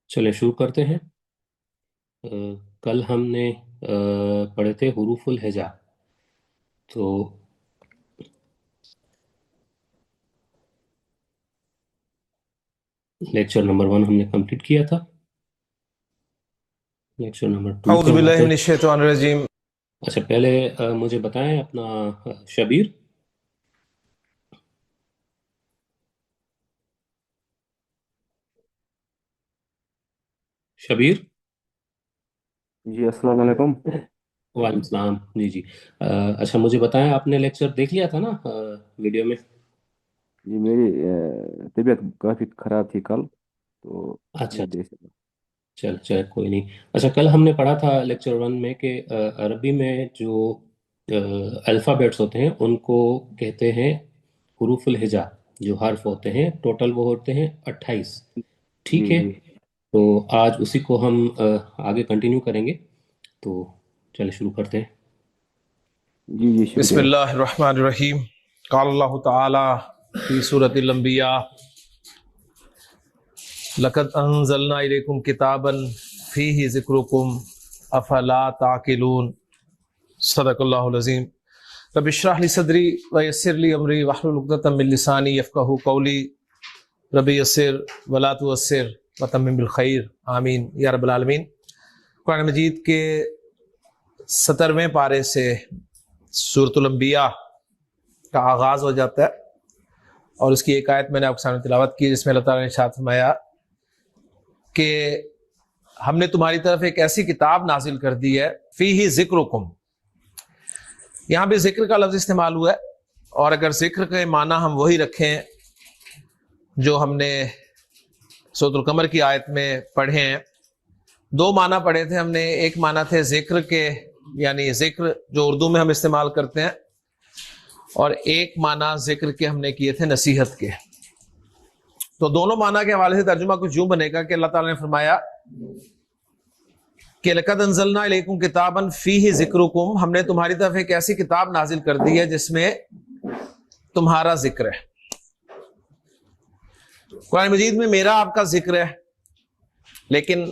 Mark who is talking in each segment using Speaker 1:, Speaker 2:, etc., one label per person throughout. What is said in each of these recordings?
Speaker 1: چلے شروع کرتے ہیں۔ کل ہم نے پڑھے تھے حروف الہجا، تو لیکچر نمبر 1 ہم نے کمپلیٹ کیا تھا۔ لیکچر نمبر 2
Speaker 2: اعوذ باللہ
Speaker 1: کرواتے
Speaker 2: من
Speaker 1: ہیں۔
Speaker 2: الشیطان الرجیم۔
Speaker 1: اچھا، پہلے مجھے بتائیں اپنا شبیر شبیر
Speaker 3: جی السلام علیکم۔
Speaker 1: وعلیکم السلام۔ جی اچھا، مجھے بتائیں آپ نے لیکچر دیکھ لیا تھا نا ویڈیو میں؟
Speaker 3: جی میری طبیعت کافی خراب تھی کل، تو
Speaker 1: اچھا،
Speaker 3: نہیں دیکھ سکا۔
Speaker 1: چل کوئی نہیں۔ اچھا، کل ہم نے پڑھا تھا لیکچر 1 میں کہ عربی میں جو الفابیٹس ہوتے ہیں ان کو کہتے ہیں حروف الہجا۔ جو حرف ہوتے ہیں ٹوٹل وہ ہوتے ہیں 28، ٹھیک
Speaker 3: جی
Speaker 1: ہے؟
Speaker 3: جی
Speaker 1: تو آج اسی کو ہم آگے کنٹینیو کریں گے، تو چلے شروع کرتے ہیں۔
Speaker 3: جی جی
Speaker 2: بسم
Speaker 3: شکریہ۔
Speaker 2: اللہ الرحمن الرحیم۔ قال اللہ تعالی فی سورۃ الانبیاء لقد انزلنا الیکم کتابا فیہ ذکرکم افلا تعقلون۔ صدق اللہ العظیم۔ رب اشرح لی صدری ویسر لی امری واحلل عقدۃ من لسانی یفقہوا قولی۔ رب یسر ولا تعسر وتمم بالخیر، آمین یا رب العالمین۔ قرآن مجید کے 17ویں پارے سے سورۃ الانبیاء کا آغاز ہو جاتا ہے، اور اس کی ایک آیت میں نے آپ کے سامنے تلاوت کی جس میں اللہ تعالیٰ نے ارشاد فرمایا کہ ہم نے تمہاری طرف ایک ایسی کتاب نازل کر دی ہے فیہ ذکرکم۔ یہاں بھی ذکر کا لفظ استعمال ہوا ہے، اور اگر ذکر کے معنی ہم وہی رکھیں جو ہم نے سورۃ القمر کی آیت میں پڑھے ہیں، دو معنی پڑھے تھے ہم نے۔ ایک معنی تھے ذکر کے، یعنی ذکر جو اردو میں ہم استعمال کرتے ہیں، اور ایک معنی ذکر کے ہم نے کیے تھے نصیحت کے۔ تو دونوں معنی کے حوالے سے ترجمہ کچھ یوں بنے گا کہ اللہ تعالیٰ نے فرمایا کہ لقد انزلنا الیکم کتابا فیہ ذکرکم، ہم نے تمہاری طرف ایک ایسی کتاب نازل کر دی ہے جس میں تمہارا ذکر ہے۔ قرآن مجید میں میرا آپ کا ذکر ہے، لیکن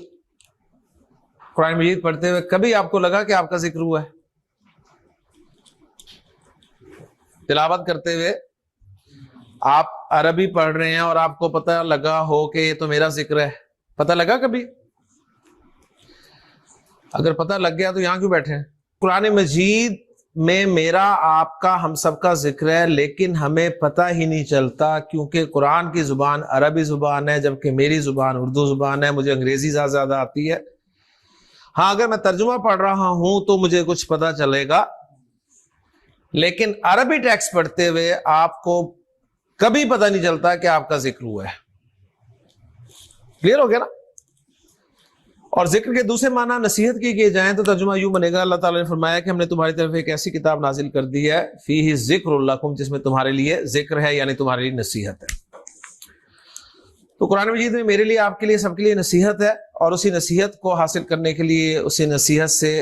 Speaker 2: قرآن مجید پڑھتے ہوئے کبھی آپ کو لگا کہ آپ کا ذکر ہوا ہے؟ تلاوت کرتے ہوئے آپ عربی پڑھ رہے ہیں اور آپ کو پتہ لگا ہو کہ یہ تو میرا ذکر ہے، پتہ لگا کبھی؟ اگر پتہ لگ گیا تو یہاں کیوں بیٹھے ہیں؟ قرآن مجید میں میرا آپ کا ہم سب کا ذکر ہے، لیکن ہمیں پتہ ہی نہیں چلتا، کیونکہ قرآن کی زبان عربی زبان ہے جبکہ میری زبان اردو زبان ہے، مجھے انگریزی زیادہ آتی ہے۔ ہاں، اگر میں ترجمہ پڑھ رہا ہوں تو مجھے کچھ پتہ چلے گا، لیکن عربی ٹیکسٹ پڑھتے ہوئے آپ کو کبھی پتہ نہیں چلتا کہ آپ کا ذکر ہوا ہے۔ کلیئر ہو گیا نا؟ اور ذکر کے دوسرے معنی نصیحت کی کیے جائیں تو ترجمہ یوں بنے گا، اللہ تعالیٰ نے فرمایا کہ ہم نے تمہاری طرف ایک ایسی کتاب نازل کر دی ہے فیہ ذکر لکم، جس میں تمہارے لیے ذکر ہے، یعنی تمہارے لیے نصیحت ہے۔ تو قرآن مجید میں میرے لیے، آپ کے لیے، سب کے لیے نصیحت ہے، اور اسی نصیحت کو حاصل کرنے کے لیے، اسی نصیحت سے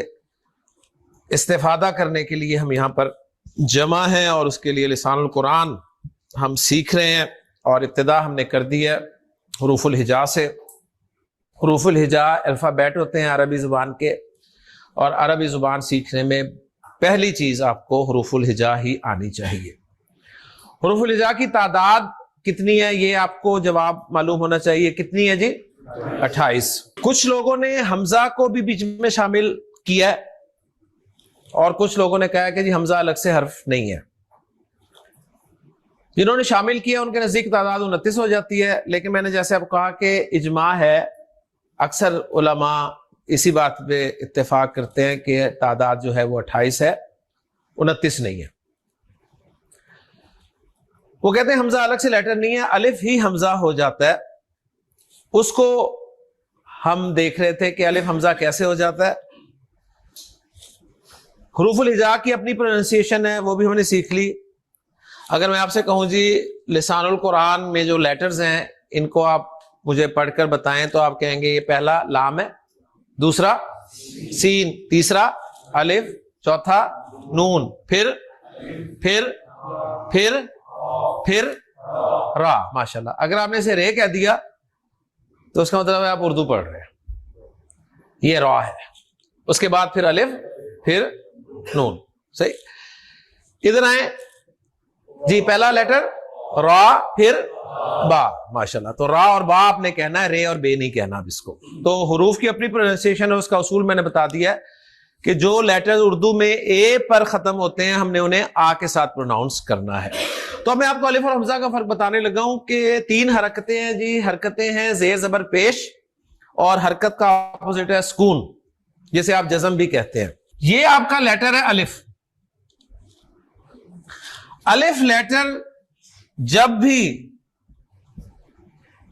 Speaker 2: استفادہ کرنے کے لیے ہم یہاں پر جمع ہیں، اور اس کے لیے لسان القرآن ہم سیکھ رہے ہیں، اور ابتدا ہم نے کر دی ہے حروف الہجا سے۔ حروف الہجا الفابیٹ ہوتے ہیں عربی زبان کے، اور عربی زبان سیکھنے میں پہلی چیز آپ کو حروف الہجا ہی آنی چاہیے۔ حروف الہجا کی تعداد کتنی ہے یہ آپ کو جواب معلوم ہونا چاہیے۔ کتنی ہے جی؟ 28۔ کچھ لوگوں نے حمزہ کو بھی بیچ میں شامل کیا ہے، اور کچھ لوگوں نے کہا کہ جی حمزہ الگ سے حرف نہیں ہے۔ جنہوں نے شامل کیا ان کے نزدیک تعداد 29 ہو جاتی ہے، لیکن میں نے جیسے اب کہا کہ اجماع ہے، اکثر علماء اسی بات پہ اتفاق کرتے ہیں کہ تعداد جو ہے وہ 28 ہے، 29 نہیں ہے۔ وہ کہتے ہیں حمزہ الگ سے لیٹر نہیں ہے، الف ہی حمزہ ہو جاتا ہے۔ اس کو ہم دیکھ رہے تھے کہ الف حمزہ کیسے ہو جاتا ہے۔ حروف الہجا کی اپنی پروننسیشن ہے، وہ بھی ہم نے سیکھ لی۔ اگر میں آپ سے کہوں جی لسان القرآن میں جو لیٹرز ہیں ان کو آپ مجھے پڑھ کر بتائیں تو آپ کہیں گے یہ پہلا لام ہے، دوسرا سین، تیسرا الف، چوتھا نون، پھر پھر پھر را۔ ماشاءاللہ، اگر آپ نے اسے رے کہہ دیا تو اس کا مطلب ہے آپ اردو پڑھ رہے ہیں. یہ را ہے. اس کے بعد پھر الف پھر نون. صحیح. ادھر آئیں جی. پہلا لیٹر را پھر با. ماشاءاللہ. تو را اور با آپ نے کہنا ہے, رے اور بے نہیں کہنا اب اس کو. تو حروف کی اپنی پروننسیشن ہے, اس کا اصول میں نے بتا دیا ہے کہ جو لیٹر اردو میں اے پر ختم ہوتے ہیں ہم نے انہیں آ کے ساتھ پروناؤنس کرنا ہے. تو اب میں آپ کو الف اور حمزہ کا فرق بتانے لگا ہوں کہ 3 حرکتیں ہیں جی. حرکتیں ہیں زیر زبر پیش, اور حرکت کا اپوزٹ ہے سکون, جسے آپ جزم بھی کہتے ہیں. یہ آپ کا لیٹر ہے الف. الف لیٹر جب بھی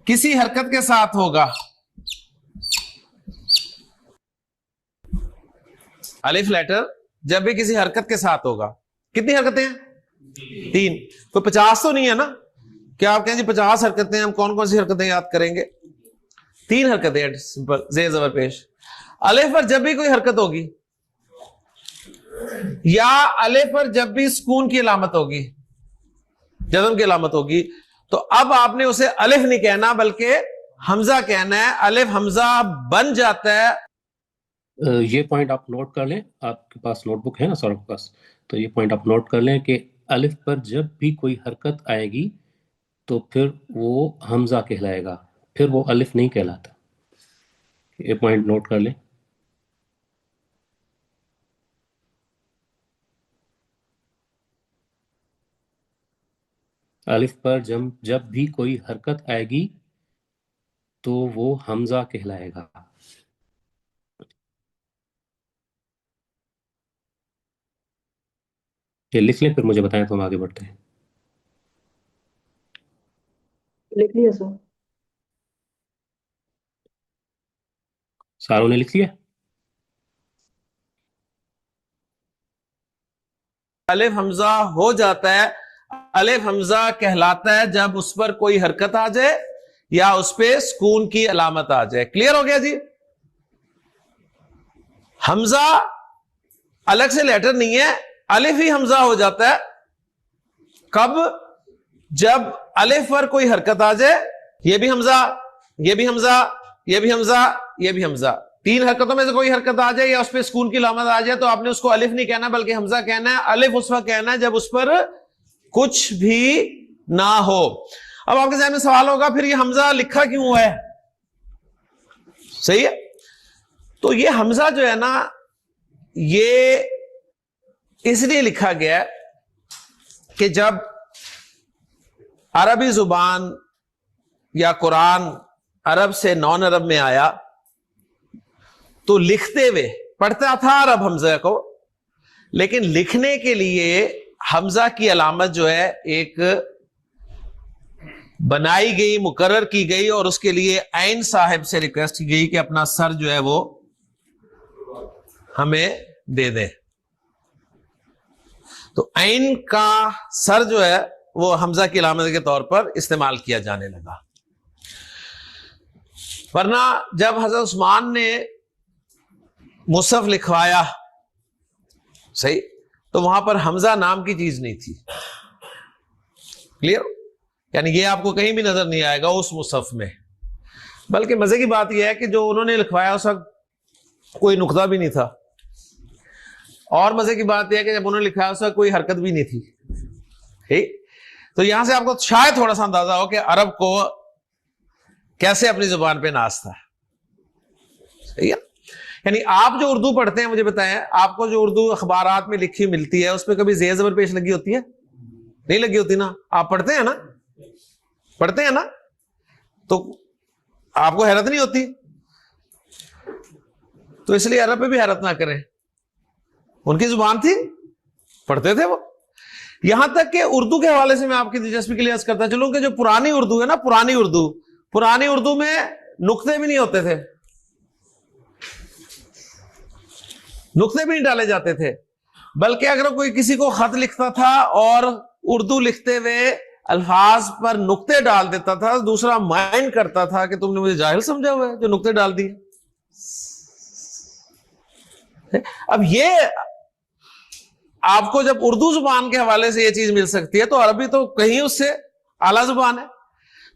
Speaker 2: کسی حرکت کے ساتھ ہوگا, الف لیٹر جب بھی کسی حرکت کے ساتھ ہوگا, کتنی حرکتیں ہیں؟ 3. کوئی 50 تو نہیں ہے نا؟ کیا آپ کہیں جی 50 حرکتیں, ہم کون کون سی حرکتیں یاد کریں گے؟ 3 حرکتیں ہیں سمپل, زیر زبر پیش. الف پر جب بھی کوئی حرکت ہوگی یا الف پر جب بھی سکون کی علامت ہوگی, جزم کی علامت ہوگی, تو اب آپ نے اسے الف نہیں کہنا بلکہ حمزہ کہنا ہے. الف حمزہ بن جاتا ہے.
Speaker 1: یہ پوائنٹ آپ نوٹ کر لیں, آپ کے پاس نوٹ بک ہے نا سورب کے پاس, تو یہ پوائنٹ آپ نوٹ کر لیں کہ الف پر جب بھی کوئی حرکت آئے گی تو پھر وہ حمزہ کہلائے گا, پھر وہ الف نہیں کہلاتا. یہ پوائنٹ نوٹ کر لیں. الف پر جب بھی کوئی حرکت آئے گی تو وہ حمزہ کہلائے گا. یہ لکھ لیں, پھر مجھے بتائیں تو ہم آگے بڑھتے ہیں.
Speaker 4: لکھ لیا سر.
Speaker 1: ساروں نے لکھ لیا؟
Speaker 2: الف حمزہ ہو جاتا ہے, الف حمزہ کہلاتا ہے جب اس پر کوئی حرکت آ جائے یا اس پہ سکون کی علامت آ جائے. کلیئر ہو گیا جی؟ حمزہ الگ سے لیٹر نہیں ہے, الف ہی حمزہ ہو جاتا ہے. کب؟ جب الف پر کوئی حرکت آ جائے, یہ بھی حمزہ, یہ بھی حمزہ, یہ بھی حمزہ, یہ بھی حمزہ, 3 حرکتوں میں سے کوئی حرکت آ جائے یا اس پہ سکون کی علامت آ جائے, تو آپ نے اس کو الف نہیں کہنا بلکہ حمزہ کہنا ہے. الف اس وقت کہنا ہے جب اس پر کچھ بھی نہ ہو. اب آپ کے ذہن میں سوال ہوگا پھر یہ حمزہ لکھا کیوں ہے؟ صحیح ہے. تو یہ حمزہ جو ہے نا, یہ اس لیے لکھا گیا ہے کہ جب عربی زبان یا قرآن عرب سے نان عرب میں آیا تو لکھتے ہوئے پڑھتا تھا عرب حمزہ کو, لیکن لکھنے کے لیے حمزہ کی علامت جو ہے ایک بنائی گئی, مقرر کی گئی, اور اس کے لیے عین صاحب سے ریکویسٹ کی گئی کہ اپنا سر جو ہے وہ ہمیں دے دیں. تو عین کا سر جو ہے وہ حمزہ کی علامت کے طور پر استعمال کیا جانے لگا. ورنہ جب حضرت عثمان نے مصحف لکھوایا, صحیح, تو وہاں پر حمزہ نام کی چیز نہیں تھی. کلیئر؟ یعنی یہ آپ کو کہیں بھی نظر نہیں آئے گا اس مصحف میں. بلکہ مزے کی بات یہ ہے کہ جو انہوں نے لکھوایا اس وقت کوئی نقطہ بھی نہیں تھا, اور مزے کی بات یہ ہے کہ جب انہوں نے لکھایا اس وقت کوئی حرکت بھی نہیں تھی. ٹھیک, تو یہاں سے آپ کو شاید تھوڑا سا اندازہ ہو کہ عرب کو کیسے اپنی زبان پہ ناز تھا. صحیح ہے. یعنی آپ جو اردو پڑھتے ہیں, مجھے بتائیں, آپ کو جو اردو اخبارات میں لکھی ملتی ہے اس پہ کبھی زیر زبر پیش لگی ہوتی ہے؟ نہیں لگی ہوتی نا. آپ پڑھتے ہیں نا, پڑھتے ہیں نا, تو آپ کو حیرت نہیں ہوتی. تو اس لیے عرب پہ بھی حیرت نہ کریں, ان کی زبان تھی, پڑھتے تھے وہ. یہاں تک کہ اردو کے حوالے سے میں آپ کی دلچسپی کے لیے عرض کرتا چلوں کہ جو پرانی اردو ہے نا, پرانی اردو میں نقطے بھی نہیں ہوتے تھے, نقطے بھی نہیں ڈالے جاتے تھے. بلکہ اگر کوئی کسی کو خط لکھتا تھا اور اردو لکھتے ہوئے الفاظ پر نقطے ڈال دیتا تھا, دوسرا مائنڈ کرتا تھا کہ تم نے مجھے جاہل سمجھا ہوا ہے جو نقطے ڈال دیے. اب یہ آپ کو جب اردو زبان کے حوالے سے یہ چیز مل سکتی ہے, تو عربی تو کہیں اس سے اعلیٰ زبان ہے.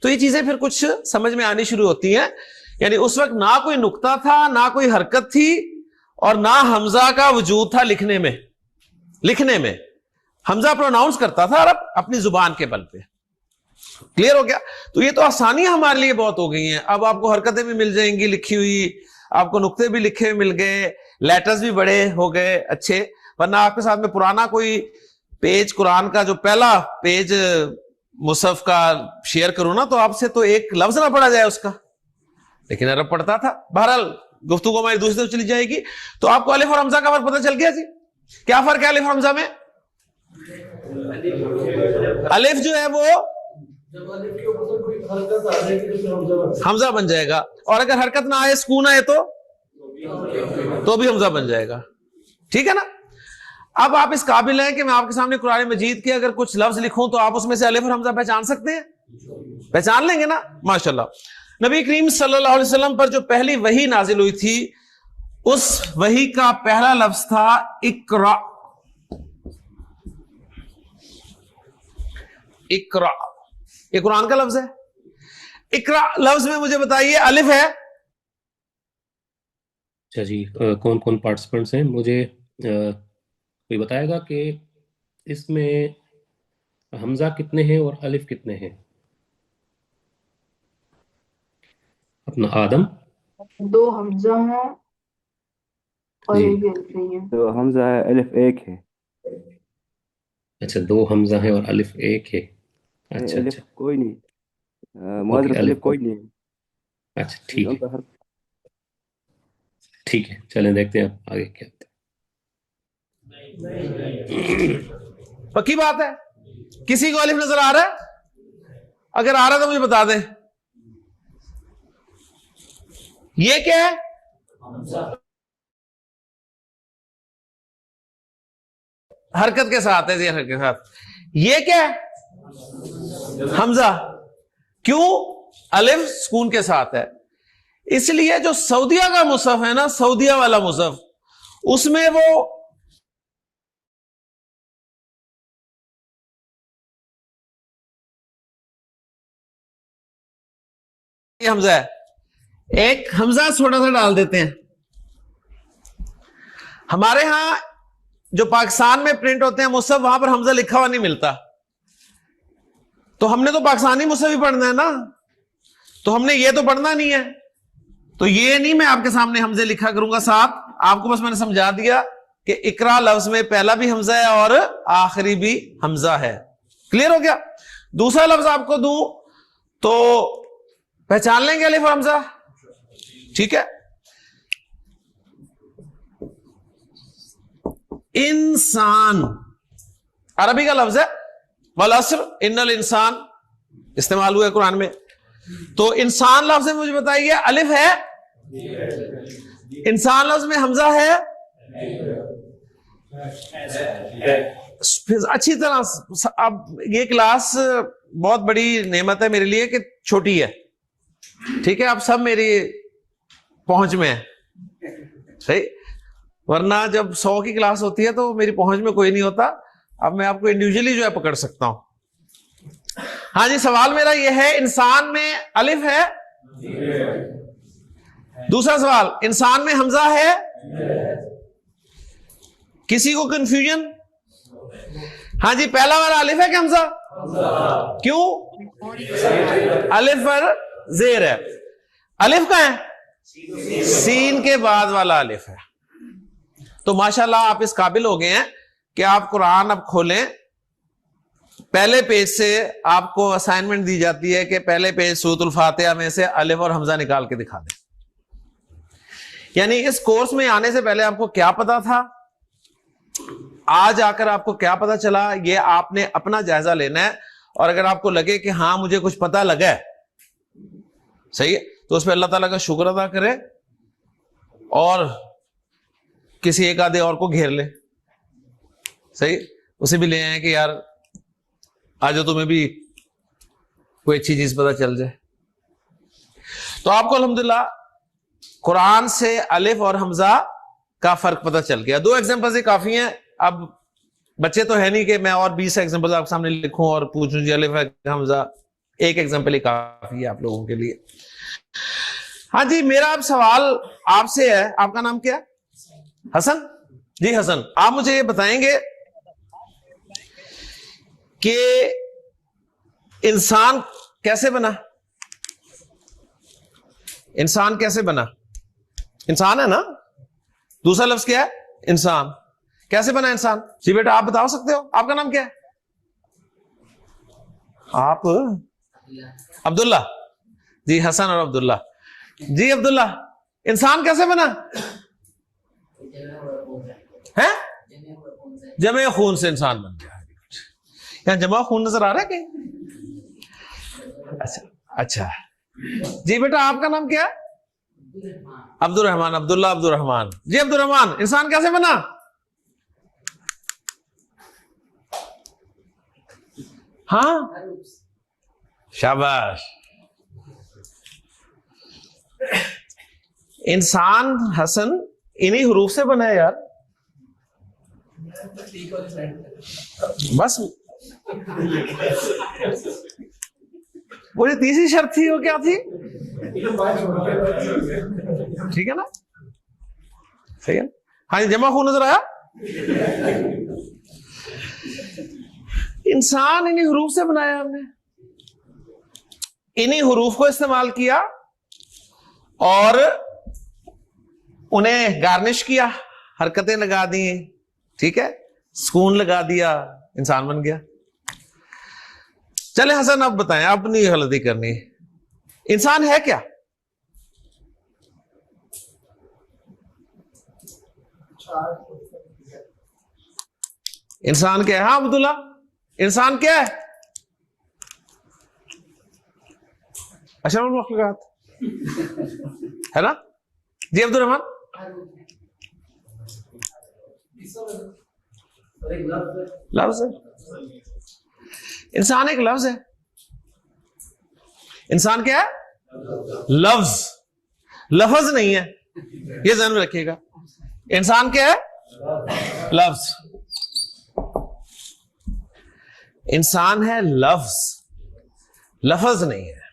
Speaker 2: تو یہ چیزیں پھر کچھ سمجھ میں آنی شروع ہوتی ہیں یعنی اس وقت نہ کوئی نقطہ تھا، نہ کوئی حرکت تھی، اور نہ حمزہ کا وجود تھا لکھنے میں. حمزہ پروناؤنس کرتا تھا عرب اپنی زبان کے بل پہ. کلیئر ہو گیا؟ تو یہ تو آسانیاں ہمارے لیے بہت ہو گئی ہیں. اب آپ کو حرکتیں بھی مل جائیں گی لکھی ہوئی، آپ کو نقطے بھی لکھے ہوئے مل گئے، لیٹرز بھی بڑے ہو گئے اچھے. ورنہ آپ کے ساتھ میں پرانا کوئی پیج قرآن کا جو پہلا پیج مصحف کا شیئر کروں نا، تو آپ سے تو ایک لفظ نہ پڑھا جائے اس کا، لیکن عرب پڑھتا تھا. بہرحال گفتگو ہماری دوسری طرف چلی جائے گی. تو آپ کو الف اور حمزہ کا فرق پتہ چل گیا جی؟ کیا فرق ہے الف اور حمزہ میں؟ الف جو ہے وہ حمزہ بن جائے گا، اور اگر حرکت نہ آئے، سکون آئے تو بھی حمزہ بن جائے گا. ٹھیک ہے نا؟ اب آپ اس قابل ہیں کہ میں آپ کے سامنے قرآن مجید کے اگر کچھ لفظ لکھوں تو آپ اس میں سے الف اور حمزہ پہچان سکتے ہیں؟ پہچان لیں گے نا؟ ماشاءاللہ. نبی کریم صلی اللہ علیہ وسلم پر جو پہلی وحی نازل ہوئی تھی، اس وحی کا پہلا لفظ تھا اقرا. اقرا یہ قرآن کا لفظ ہے. اقرا لفظ میں مجھے بتائیے الف ہے؟
Speaker 1: اچھا جی، کون کون پارٹیسپینٹس ہیں؟ مجھے کوئی بتائے گا کہ اس میں حمزہ کتنے ہیں اور الف کتنے ہیں؟ اپنا آدم.
Speaker 4: 2 حمزہ ہیں اور
Speaker 1: جی.
Speaker 4: ایک الف نہیں ہے.
Speaker 3: تو حمزہ ہے، الف ایک ہے.
Speaker 1: اچھا، 2 حمزہ ہیں اور الف ایک ہے. اچھا
Speaker 3: الف
Speaker 1: اچھا،
Speaker 3: کوئی نہیں،
Speaker 1: اوکے.
Speaker 3: معذرت، الف کوئی نہیں ہے.
Speaker 1: اچھا ٹھیک
Speaker 3: ان
Speaker 1: ہے،
Speaker 3: کا حرف
Speaker 1: ٹھیک ہے. چلیں دیکھتے ہیں اب آگے کیا ہوتا
Speaker 2: پکی بات ہے. کسی کو الف نظر آ رہا ہے؟ اگر آ رہا ہے تو مجھے بتا دیں. یہ کیا ہے؟ حرکت کے ساتھ ہے جی، حرکت کے ساتھ. یہ کیا ہے؟ حمزہ. کیوں؟ الف سکون کے ساتھ ہے. اس لیے جو سعودیہ کا مصحف ہے نا، سعودیہ والا مصحف، اس میں وہ حمزہ ہے، ایک حمزہ تھوڑا سا ڈال دیتے ہیں. ہمارے ہاں جو پاکستان میں پرنٹ ہوتے ہیں مصحف، وہاں پر حمزہ لکھا ہوا نہیں ملتا. تو ہم نے تو پاکستانی مصحف ہی پڑھنا ہے نا، تو ہم نے یہ تو پڑھنا نہیں ہے. تو یہ نہیں میں آپ کے سامنے حمزے لکھا کروں گا ساتھ. آپ کو بس میں نے سمجھا دیا کہ اقرا لفظ میں پہلا بھی حمزہ ہے اور آخری بھی حمزہ ہے. کلیئر ہو گیا؟ دوسرا لفظ آپ کو دوں تو پہچان لیں گے الف اور حمزہ؟ ٹھیک ہے. انسان عربی کا لفظ ہے، والعصر ان الانسان استعمال ہوا ہے قرآن میں. تو انسان لفظ میں مجھے بتائیے الف ہے؟ انسان لفظ میں حمزہ ہے؟ اچھی طرح. اب یہ کلاس بہت بڑی نعمت ہے میرے لیے کہ چھوٹی ہے. ٹھیک ہے، آپ سب میری پہنچ میں ہیں. صحیح؟ ورنہ جب 100 کی کلاس ہوتی ہے تو میری پہنچ میں کوئی نہیں ہوتا. اب میں آپ کو انڈیویجلی جو ہے پکڑ سکتا ہوں. ہاں جی، سوال میرا یہ ہے، انسان میں الف ہے؟ دوسرا سوال، انسان میں حمزہ ہے؟ کسی کو کنفیوژن؟ ہاں جی، پہلا والا الف ہے کہ حمزہ؟ کیوں؟ الف پر زیر ہے. الف کا ہے؟ سین کے بعد والا الف ہے. تو ماشاءاللہ آپ اس قابل ہو گئے ہیں کہ آپ قرآن اب کھولیں، پہلے پیج سے آپ کو اسائنمنٹ دی جاتی ہے کہ پہلے پیج سورۃ الفاتحہ میں سے الف اور حمزہ نکال کے دکھا دیں. یعنی اس کورس میں آنے سے پہلے آپ کو کیا پتا تھا، آج آ کر آپ کو کیا پتا چلا، یہ آپ نے اپنا جائزہ لینا ہے. اور اگر آپ کو لگے کہ ہاں مجھے کچھ پتا لگا ہے، صحیح ہے، تو اس پہ اللہ تعالیٰ کا شکر ادا کرے اور کسی ایک آدھے اور کو گھیر لے. صحیح، اسے بھی لے آئے کہ یار آج تمہیں بھی کوئی اچھی چیز پتا چل جائے. تو آپ کو الحمدللہ قرآن سے الف اور حمزہ کا فرق پتا چل گیا. 2 ایگزامپل سے کافی ہیں. اب بچے تو ہے نہیں کہ میں اور 20 ایگزامپل آپ کے سامنے لکھوں اور پوچھوں جی الف ہے حمزہ. ایک ایگزامپل ہی کافی ہے آپ لوگوں کے لیے. ہاں جی، میرا اب سوال آپ سے ہے. آپ کا نام کیا ہے؟ حسن. جی حسن، آپ مجھے یہ بتائیں گے کہ انسان کیسے بنا؟ انسان کیسے بنا؟ انسان ہے نا، دوسرا لفظ کیا ہے؟ انسان. کیسے بنا انسان؟ جی بیٹا آپ بتا سکتے ہو. آپ کا نام کیا ہے؟ آپ عبداللہ. جی حسن اور عبداللہ. جی عبداللہ، انسان کیسے بنا ہے؟ جمع خون سے انسان بن گیا. یہاں جمع خون نظر آ رہا ہے کہیں؟ اچھا جی بیٹا آپ کا نام کیا ہے؟ عبد الرحمان. عبداللہ عبد الرحمان. جی عبد الرحمان، انسان کیسے بنا؟ ہاں شاباش. انسان حسن انہی حروف سے بنا ہے یار. بس وہ جو تیسری شرط تھی وہ کیا تھی؟ ٹھیک ہے نا، صحیح ہے. ہاں جی، جمع خون نظر آیا. انسان انہی حروف سے بنایا ہم نے، انہی حروف کو استعمال کیا اور انہیں گارنش کیا، حرکتیں لگا دی، ٹھیک ہے، سکون لگا دیا، انسان بن گیا. چلے حسن اب بتائیں، اپنی غلطی کرنی. انسان ہے کیا؟ انسان کیا ہے؟ ہاں عبداللہ، انسان کیا ہے؟ اشرف المخلوقات ہے نا. جی عبد الرحمان. لفظ ہے. انسان ایک لفظ ہے. انسان کیا ہے؟ لفظ. لفظ نہیں ہے، یہ ذہن میں رکھیے گا. انسان کیا ہے؟ لفظ. انسان ہے لفظ، لفظ نہیں ہے.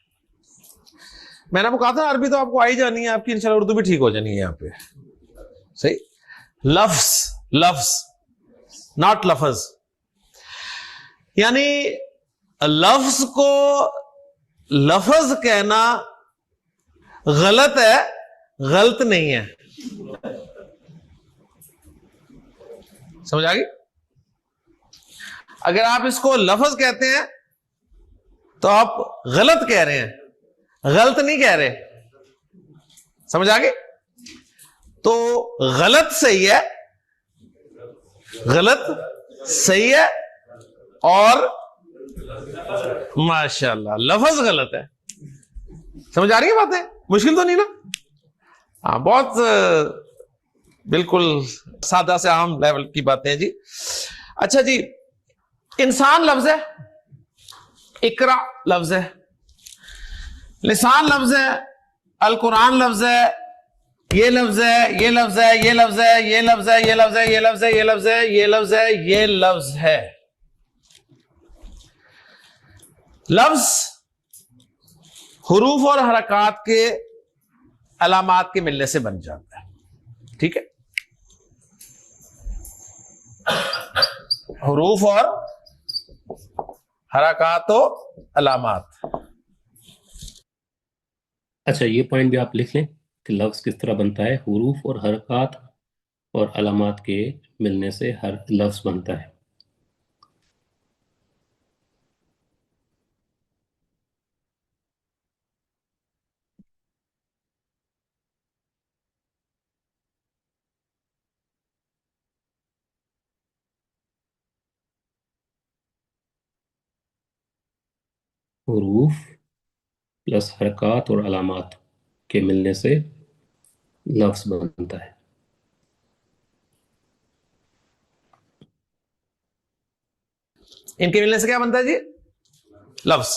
Speaker 2: میں نے آپ کو کہا تھا عربی تو آپ کو آئی جانی ہے، آپ کی انشاءاللہ اردو بھی ٹھیک ہو جانی ہے یہاں پہ. صحیح. لفظ، لفظ ناٹ لفظ. یعنی لفظ کو لفظ کہنا غلط ہے، غلط نہیں ہے. سمجھ آ گئی؟ اگر آپ اس کو لفظ کہتے ہیں تو آپ غلط کہہ رہے ہیں، غلط نہیں کہہ رہے. سمجھ آ گئی؟ تو غلط صحیح ہے، غلط صحیح ہے، اور ماشاءاللہ لفظ غلط ہے. سمجھ آ رہی ہے باتیں؟ مشکل تو نہیں نا؟ ہاں، بہت بالکل سادہ سے عام لیول کی باتیں ہیں جی. اچھا جی، انسان لفظ ہے، اقرا لفظ ہے، لسان لفظ ہے، القرآن لفظ ہے، یہ لفظ ہے، یہ لفظ ہے، یہ لفظ ہے، یہ لفظ ہے، یہ لفظ ہے، یہ لفظ ہے، یہ لفظ ہے، یہ لفظ ہے، یہ لفظ ہے. لفظ حروف اور حرکات کے علامات کے ملنے سے بن جاتا ہے. ٹھیک ہے، حروف اور حرکات و علامات.
Speaker 1: اچھا، یہ پوائنٹ بھی آپ لکھ لیں کہ لفظ کس طرح بنتا ہے. حروف اور حرکات اور علامات کے ملنے سے ہر لفظ بنتا ہے. حروف پلس حرکات اور علامات کے ملنے سے لفظ بنتا ہے.
Speaker 2: ان کے ملنے سے کیا بنتا ہے جی؟ لفظ.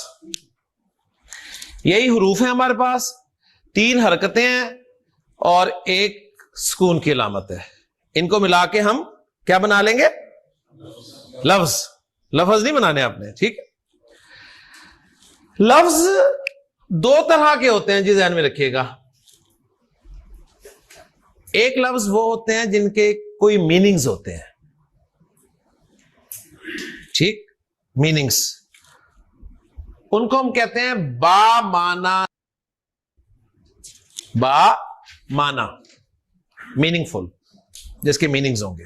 Speaker 2: یہی حروف ہیں ہمارے پاس، 3 حرکتیں ہیں اور ایک سکون کی علامت ہے. ان کو ملا کے ہم کیا بنا لیں گے؟ لفظ. لفظ نہیں بنانے آپ نے، ٹھیک ہے. لفظ 2 طرح کے ہوتے ہیں جی، ذہن میں رکھیے گا. ایک لفظ وہ ہوتے ہیں جن کے کوئی میننگز ہوتے ہیں، ٹھیک، میننگز، ان کو ہم کہتے ہیں با معنی، با معنی، میننگ فل، جس کے میننگز ہوں گے۔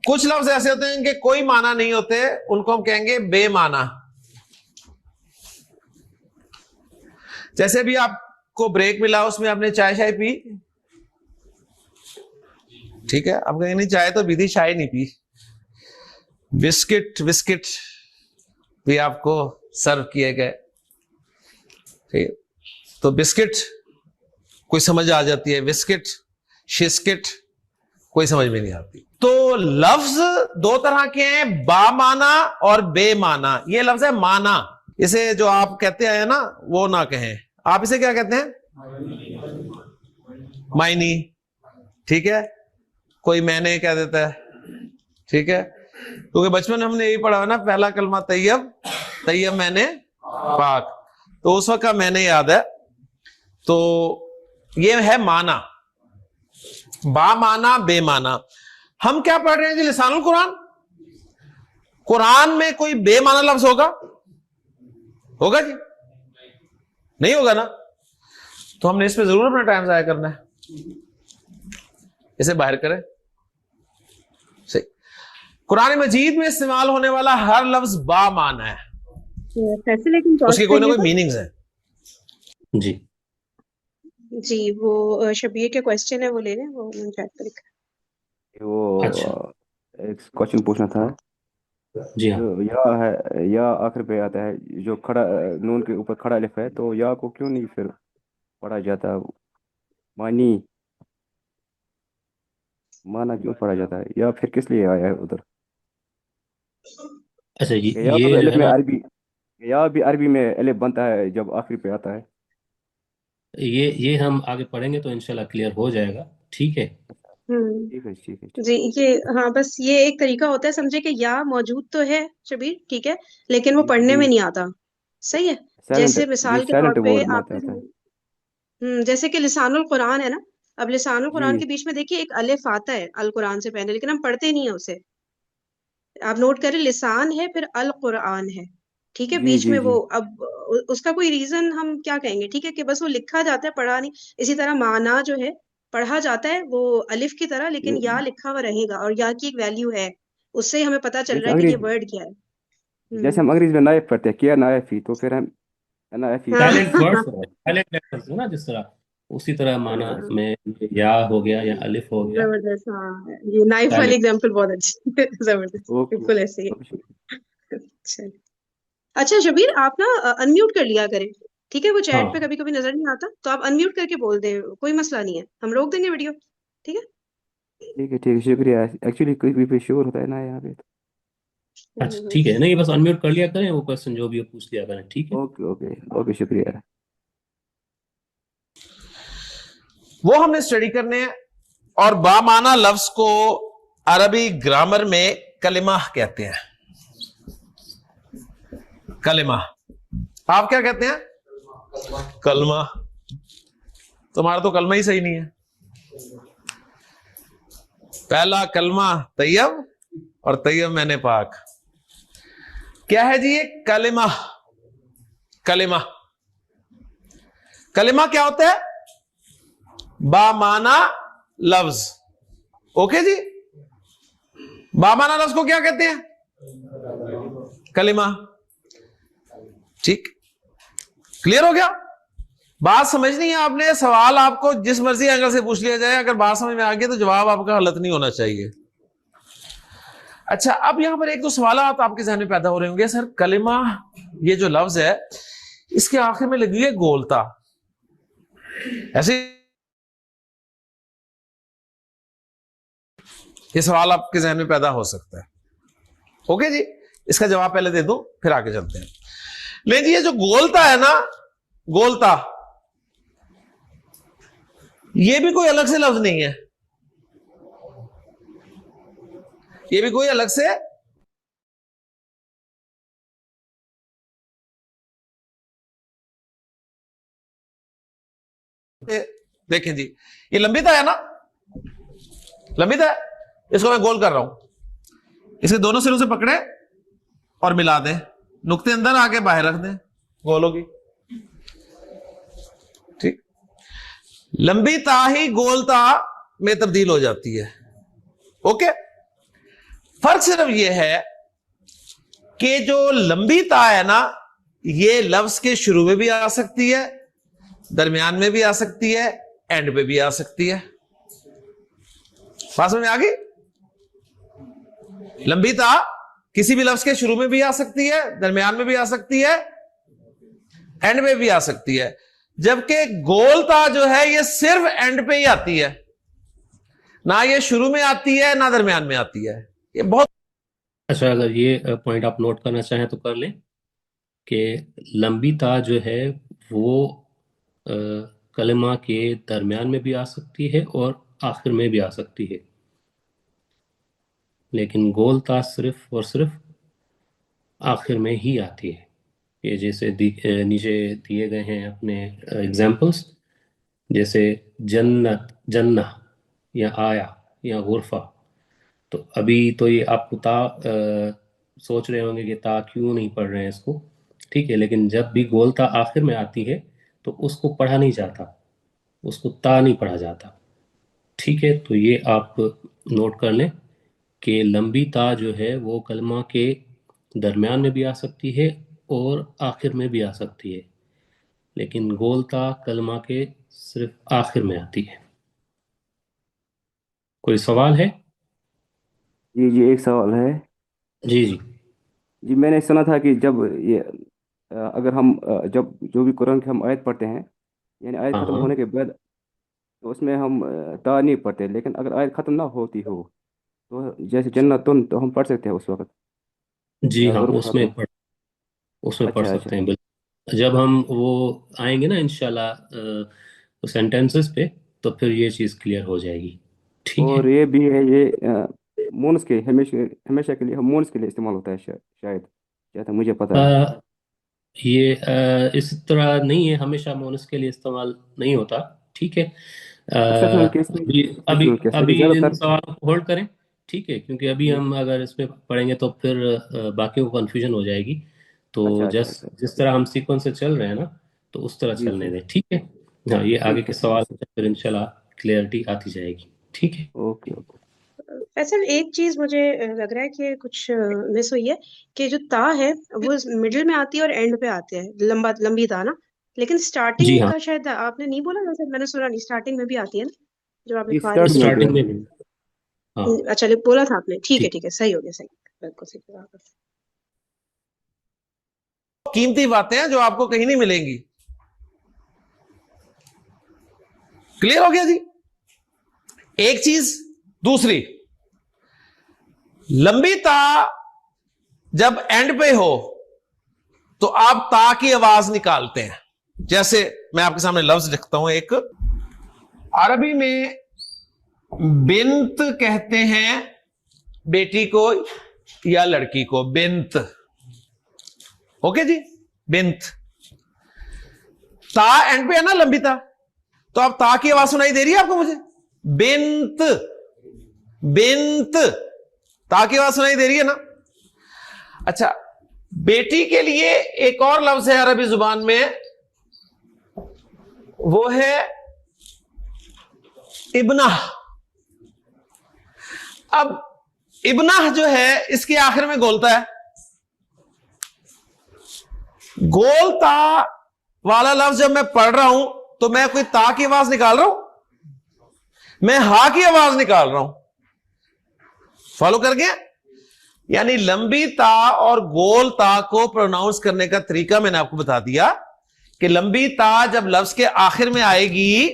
Speaker 2: کچھ لفظ ایسے ہوتے ہیں ان کے کوئی معنی نہیں ہوتے، ان کو ہم کہیں گے بے معنی۔ جیسے بھی آپ کو بریک ملا، اس میں آپ نے چائے شائے پی، ٹھیک ہے، آپ کہیں نہیں چائے تو پی تھی، چائے نہیں پی، بسکٹ بھی آپ کو سرو کیے گئے، ٹھیک، تو بسکٹ کوئی سمجھ آ جاتی ہے، بسکٹ، شسکٹ کوئی سمجھ میں نہیں آتی۔ تو لفظ دو طرح کے ہیں، با معنی اور بے معنی۔ یہ لفظ ہے معنی، اسے جو آپ کہتے ہیں نا وہ نہ کہیں، آپ اسے کیا کہتے ہیں؟ معنی، ٹھیک ہے، کوئی میں نے کہہ دیتا ہے، ٹھیک ہے، کیونکہ بچپن میں ہم نے یہی پڑھا ہے نا، پہلا کلمہ طیب، طیب میں نے پاک، تو اس وقت کا میں نے یاد ہے۔ تو یہ ہے معنی، با معنی بے معنی۔ ہم کیا پڑھ رہے ہیں جی؟ لسان القرآن۔ قرآن میں کوئی بے معنی لفظ ہوگا جی؟ نہیں ہوگا نا، تو ہم نے اس پہ ضرور اپنا ٹائم ضائع کرنا ہے، اسے باہر کریں۔ صحیح، قرآن مجید میں استعمال ہونے والا ہر لفظ با معنی ہے، اس کی کوئی نہ کوئی میننگز ہے۔
Speaker 1: جی
Speaker 5: جی وہ شبیر کے کوشچن ہے وہ لے لیں، وہ چیٹ پر لکھا
Speaker 3: وہ
Speaker 1: اچھا،
Speaker 3: ایک کوشچن پوچھنا تھا،
Speaker 1: جی ہاں،
Speaker 3: جو یا ہے، یا آخر پہ آتا ہے، جو کھڑا نون کے اوپر کھڑا الف ہے، تو یا کو کیوں نہیں پھر پڑھا جاتا؟ معنی، معنی کیوں پڑھا جاتا ہے، یا پھر کس لیے آیا ہے ادھر؟
Speaker 1: اچھا
Speaker 3: یا تو
Speaker 1: یہ جو
Speaker 3: الف
Speaker 1: ہے
Speaker 3: میں
Speaker 1: نا،
Speaker 3: عربی، یا بھی عربی میں الف بنتا ہے جب آخری پہ آتا ہے؟
Speaker 1: یہ ہم آگے پڑھیں گے تو انشاءاللہ کلیئر ہو جائے گا، ٹھیک ہے۔
Speaker 5: ہوں
Speaker 3: ٹھیک ہے، ٹھیک ہے،
Speaker 5: جی یہ ہاں بس یہ ایک طریقہ ہوتا ہے سمجھے کہ یا موجود تو ہے شبیر، ٹھیک ہے، لیکن وہ
Speaker 3: جی
Speaker 5: پڑھنے
Speaker 3: جی،
Speaker 5: میں نہیں آتا، صحیح ہے۔
Speaker 3: سائلنٹ،
Speaker 5: جیسے
Speaker 3: جی
Speaker 5: مثال کے طور
Speaker 3: سائلنٹ
Speaker 5: پہ
Speaker 3: ورڈ میں
Speaker 5: آپ
Speaker 3: آتا ہے۔
Speaker 5: نے جیسے کہ لسان القرآن ہے نا، اب لسان القرآن
Speaker 3: جی
Speaker 5: کے بیچ میں دیکھیے ایک الف آتا ہے القرآن سے پہلے، لیکن ہم پڑھتے نہیں ہیں اسے، آپ نوٹ کریں، لسان ہے پھر القرآن ہے، ٹھیک ہے،
Speaker 3: جی
Speaker 5: بیچ
Speaker 3: جی
Speaker 5: میں وہ
Speaker 3: جی
Speaker 5: اب اس کا کوئی ریزن ہم کیا کہیں گے، ٹھیک ہے، کہ بس وہ لکھا جاتا ہے پڑھا نہیں۔ اسی طرح معنی جو ہے پڑھا جاتا ہے وہ الف کی طرح، لیکن یا لکھا ہوا رہے گا، اور یا کی ایک ویلیو ہے، اس سے ہمیں پتا چل
Speaker 3: جیسے
Speaker 5: رہا ہے کہ یہ
Speaker 3: انگریز،
Speaker 5: ورڈ کیا ہے۔
Speaker 3: جیسے ہم انگریزی میں نائف پڑھتے ہیں، کیا نائف ہی، تو پھر ہم نائف ہی
Speaker 5: ہاں
Speaker 3: پڑھتے
Speaker 1: سائلنٹ
Speaker 3: ہیں۔
Speaker 1: ورڈز ہے، سائلنٹ لیٹرز ہے نا، جس طرح اسی طرح معنی
Speaker 3: اچھا اچھا،
Speaker 1: میں یا ہو گیا یا الف ہو گیا،
Speaker 5: زبردست، ہاں یہ نائف والی
Speaker 1: سائلنٹ۔
Speaker 5: اگزامپل بہت اچھی زبردست،
Speaker 3: اوکے،
Speaker 5: بالکل ایسے ہی
Speaker 3: اوکے، شکریہ۔
Speaker 5: ہے۔ چلیے، اچھا شبیر آپ نا انمیوٹ کر لیا کریں، ٹھیک ہے، وہ
Speaker 1: ہاں
Speaker 5: چیٹ پہ کبھی کبھی نظر نہیں آتا تو آپ انمیوٹ کر کے بول دیں، کوئی مسئلہ نہیں ہے، ہم روک دیں گے ویڈیو، ٹھیک
Speaker 3: ٹھیک ہے، ٹھیک ہے، شکریہ۔ ایکچولی کوئی بھی شور ہوتا ہے نا یہاں پہ تو۔
Speaker 1: اچھا
Speaker 5: ہے۔
Speaker 1: ٹھیک ہے، نہیں بس انمیوٹ کر لیا کریں، وہ کوشچن جو بھی ہو پوچھ لیا کریں، ٹھیک ہے۔
Speaker 3: اوکے اوکے اوکے، شکریہ۔
Speaker 2: وہ ہم نے اسٹڈی کرنے ہیں، اور با معنی لفظ کو عربی گرامر میں کلمہ کہتے ہیں۔ کلمہ، آپ کیا کہتے ہیں؟ کلمہ۔ تمہارا تو کلمہ ہی صحیح نہیں ہے۔ پہلا کلمہ طیب، اور طیب میں نے پاک، کیا ہے جی یہ کلمہ؟ کلمہ، کلمہ کیا ہوتا ہے؟ با معنی لفظ، اوکے جی، با معنی لفظ کو کیا کہتے ہیں؟ کلمہ، ٹھیک، کلیئر ہو گیا؟ بات سمجھ نہیں ہے آپ نے، سوال آپ کو جس مرضی اینگل سے پوچھ لیا جائے، اگر بات سمجھ میں آ گئی تو جواب آپ کا غلط نہیں ہونا چاہیے۔ اچھا، اب یہاں پر ایک دو سوالات آپ کے ذہن میں پیدا ہو رہے ہوں گے، سر کلمہ یہ جو لفظ ہے اس کے آخر میں لگی ہے گولتا، ایسے یہ سوال آپ کے ذہن میں پیدا ہو سکتا ہے، اوکے جی، اس کا جواب پہلے دے دوں پھر آگے چلتے ہیں۔ لیکن جی یہ جو گولتا ہے نا، گولتا یہ بھی کوئی الگ سے لفظ نہیں ہے، یہ بھی کوئی الگ سے دیکھیں جی یہ لمبی تا ہے نا, لمبی تا ہے, اس کو میں گول کر رہا ہوں, اس کے دونوں سروں سے پکڑے اور ملا دیں, نقطے اندر آ کے باہر رکھ دیں, گول ہوگی. ٹھیک, لمبی تا ہی گول تا میں تبدیل ہو جاتی ہے. اوکے, فرق صرف یہ ہے کہ جو لمبی تا ہے نا یہ لفظ کے شروع میں بھی آ سکتی ہے, درمیان میں بھی آ سکتی ہے, اینڈ پہ بھی آ سکتی ہے. بات سمجھ میں آ گئی؟ لمبی تا کسی بھی لفظ کے شروع میں بھی آ سکتی ہے, درمیان میں بھی آ سکتی ہے, اینڈ پہ بھی آ سکتی ہے, جبکہ گول تا جو ہے یہ صرف اینڈ پہ ہی آتی ہے, نہ یہ شروع میں آتی ہے نہ درمیان میں آتی ہے. یہ بہت
Speaker 1: اچھا, اگر یہ پوائنٹ آپ نوٹ کرنا چاہیں تو کر لیں کہ لمبی تا جو ہے وہ کلمہ کے درمیان میں بھی آ سکتی ہے اور آخر میں بھی آ سکتی ہے, لیکن گول تا صرف اور صرف آخر میں ہی آتی ہے. یہ جیسے نیچے دیے گئے ہیں اپنے ایگزامپلس, جیسے جنت, جنہ یا آیا یا غرفہ. تو ابھی تو یہ آپ کو تا سوچ رہے ہوں گے کہ تا کیوں نہیں پڑھ رہے ہیں اس کو, ٹھیک ہے, لیکن جب بھی گول تا آخر میں آتی ہے تو اس کو پڑھا نہیں جاتا, اس کو تا نہیں پڑھا جاتا. ٹھیک ہے, تو یہ آپ نوٹ کر لیں کہ لمبی تا جو ہے وہ کلمہ کے درمیان میں بھی آ سکتی ہے اور آخر میں بھی آ سکتی ہے, لیکن گول تا کلمہ کے صرف آخر میں آتی ہے. کوئی سوال ہے؟
Speaker 3: جی ایک سوال ہے.
Speaker 1: جی جی
Speaker 3: جی میں نے سنا تھا کہ جب یہ اگر ہم جب جو بھی قرآن کی ہم آیت پڑھتے ہیں, یعنی آیت
Speaker 1: ہاں
Speaker 3: ختم
Speaker 1: ہاں
Speaker 3: ہونے کے بعد تو اس میں ہم تا نہیں پڑھتے, لیکن اگر آیت ختم نہ ہوتی ہو تو جیسے جنتن تو ہم پڑھ سکتے ہیں اس وقت,
Speaker 1: جی
Speaker 3: یا
Speaker 1: ہاں, اس میں
Speaker 3: غرفتن.
Speaker 1: پڑھ
Speaker 3: اچھا اچھا.
Speaker 1: سکتے ہیں. جب ہم وہ آئیں گے نا انشاءاللہ سینٹینسز پہ, تو پھر یہ چیز کلیئر ہو جائے گی. ٹھیک ہے.
Speaker 3: اور یہ بھی ہے, یہ مونس کے ہمیشہ کے لیے مونس کے لیے استعمال ہوتا ہے شاید, کیا تھا مجھے پتا ہے.
Speaker 1: یہ اس طرح نہیں ہے, ہمیشہ مونس کے لیے استعمال نہیں ہوتا. ٹھیک ہے,
Speaker 3: ایکسیپشنل کیس میں
Speaker 1: ابھی
Speaker 3: ایکسیپشنل کیس, لیکن
Speaker 1: ابھی
Speaker 3: زیادہ
Speaker 1: ان
Speaker 3: تر.
Speaker 1: سوالوں کو ہولڈ کریں. ٹھیک ہے, کیونکہ ابھی
Speaker 3: جی.
Speaker 1: ہم اگر اس میں پڑھیں گے تو پھر باقیوں کو کنفیوژن ہو جائے گی. تو
Speaker 3: اچھا اچھا اچھا.
Speaker 1: جس طرح ہم سیکوینس سے چل رہے ہیں نا, تو اس طرح
Speaker 3: جی
Speaker 1: چلنے
Speaker 3: جی
Speaker 1: دیں. ٹھیک ہے, ہاں, یہ آگے
Speaker 3: ٹھیک
Speaker 1: کے
Speaker 3: ہے ٹھیک
Speaker 1: سوال
Speaker 3: ہے.
Speaker 1: پھر انشاءاللہ کلیئرٹی آتی جائے گی. ٹھیک ہے.
Speaker 3: Okay okay.
Speaker 5: فیصل ایک چیز مجھے لگ رہا ہے کہ کچھ مس ہوئی ہے کہ جو تا ہے وہ مڈل میں آتی ہے اور اینڈ پہ آتے ہیں, لمبی تا نا, لیکن
Speaker 1: جی
Speaker 5: سٹارٹنگ
Speaker 1: ہاں,
Speaker 5: کا شاید آپ نے نہیں بولا, ویسے میں نے سنا نہیں, سٹارٹنگ میں بھی آتی ہے نا جو آپ
Speaker 3: جی
Speaker 5: لکھوا رہے
Speaker 3: اسٹارٹنگ میں بھی
Speaker 1: اسٹارٹنگ میں
Speaker 3: آتی ہے.
Speaker 1: بھی. ہاں
Speaker 5: ہیں. اچھا بولا تھا آپ نے, ٹھیک ہے
Speaker 1: ٹھیک.
Speaker 5: ٹھیک ہے, صحیح ہو گیا, صحیح, بالکل صحیح.
Speaker 2: قیمتی باتیں ہیں جو آپ کو کہیں نہیں ملیں گی. کلیئر ہو گیا جی؟ ایک چیز. دوسری, لمبی تا جب اینڈ پہ ہو تو آپ تا کی آواز نکالتے ہیں. جیسے میں آپ کے سامنے لفظ لکھتا ہوں ایک. عربی میں بنت کہتے ہیں بیٹی کو یا لڑکی کو, بنت. اوکے جی, بنت. تا اینڈ پہ ہے نا لمبی تا, تو اب تا کی آواز سنائی دے رہی ہے آپ کو مجھے؟ بنت, بنت, تا کی آواز سنائی دے رہی ہے نا. اچھا, بیٹی کے لیے ایک اور لفظ ہے عربی زبان میں, وہ ہے ابنہ. اب ابنہ جو ہے اس کے آخر میں گولتا ہے. گولتا والا لفظ جب میں پڑھ رہا ہوں تو میں کوئی تا کی آواز نکال رہا ہوں, میں ہا کی آواز نکال رہا ہوں. فالو کر گیا؟ یعنی لمبی تا اور گول تا کو پروناؤنس کرنے کا طریقہ میں نے آپ کو بتا دیا کہ لمبی تا جب لفظ کے آخر میں آئے گی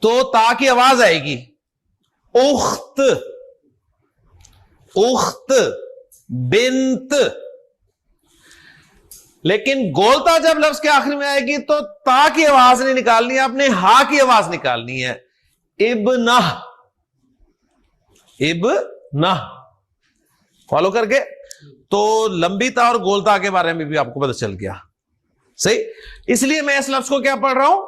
Speaker 2: تو تا کی آواز آئے گی. اخت, اخت, بنت. لیکن گولتا جب لفظ کے آخر میں آئے گی تو تا کی آواز نہیں نکالنی ہے, آپ نے ہا کی آواز نکالنی ہے. ابنہ, ابنہ. فالو کر کے تو لمبی تا اور گولتا کے بارے میں بھی آپ کو پتہ چل گیا. صحیح, اس لیے میں اس لفظ کو کیا پڑھ رہا ہوں؟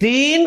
Speaker 2: 3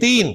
Speaker 2: 3।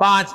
Speaker 2: 5।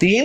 Speaker 2: 3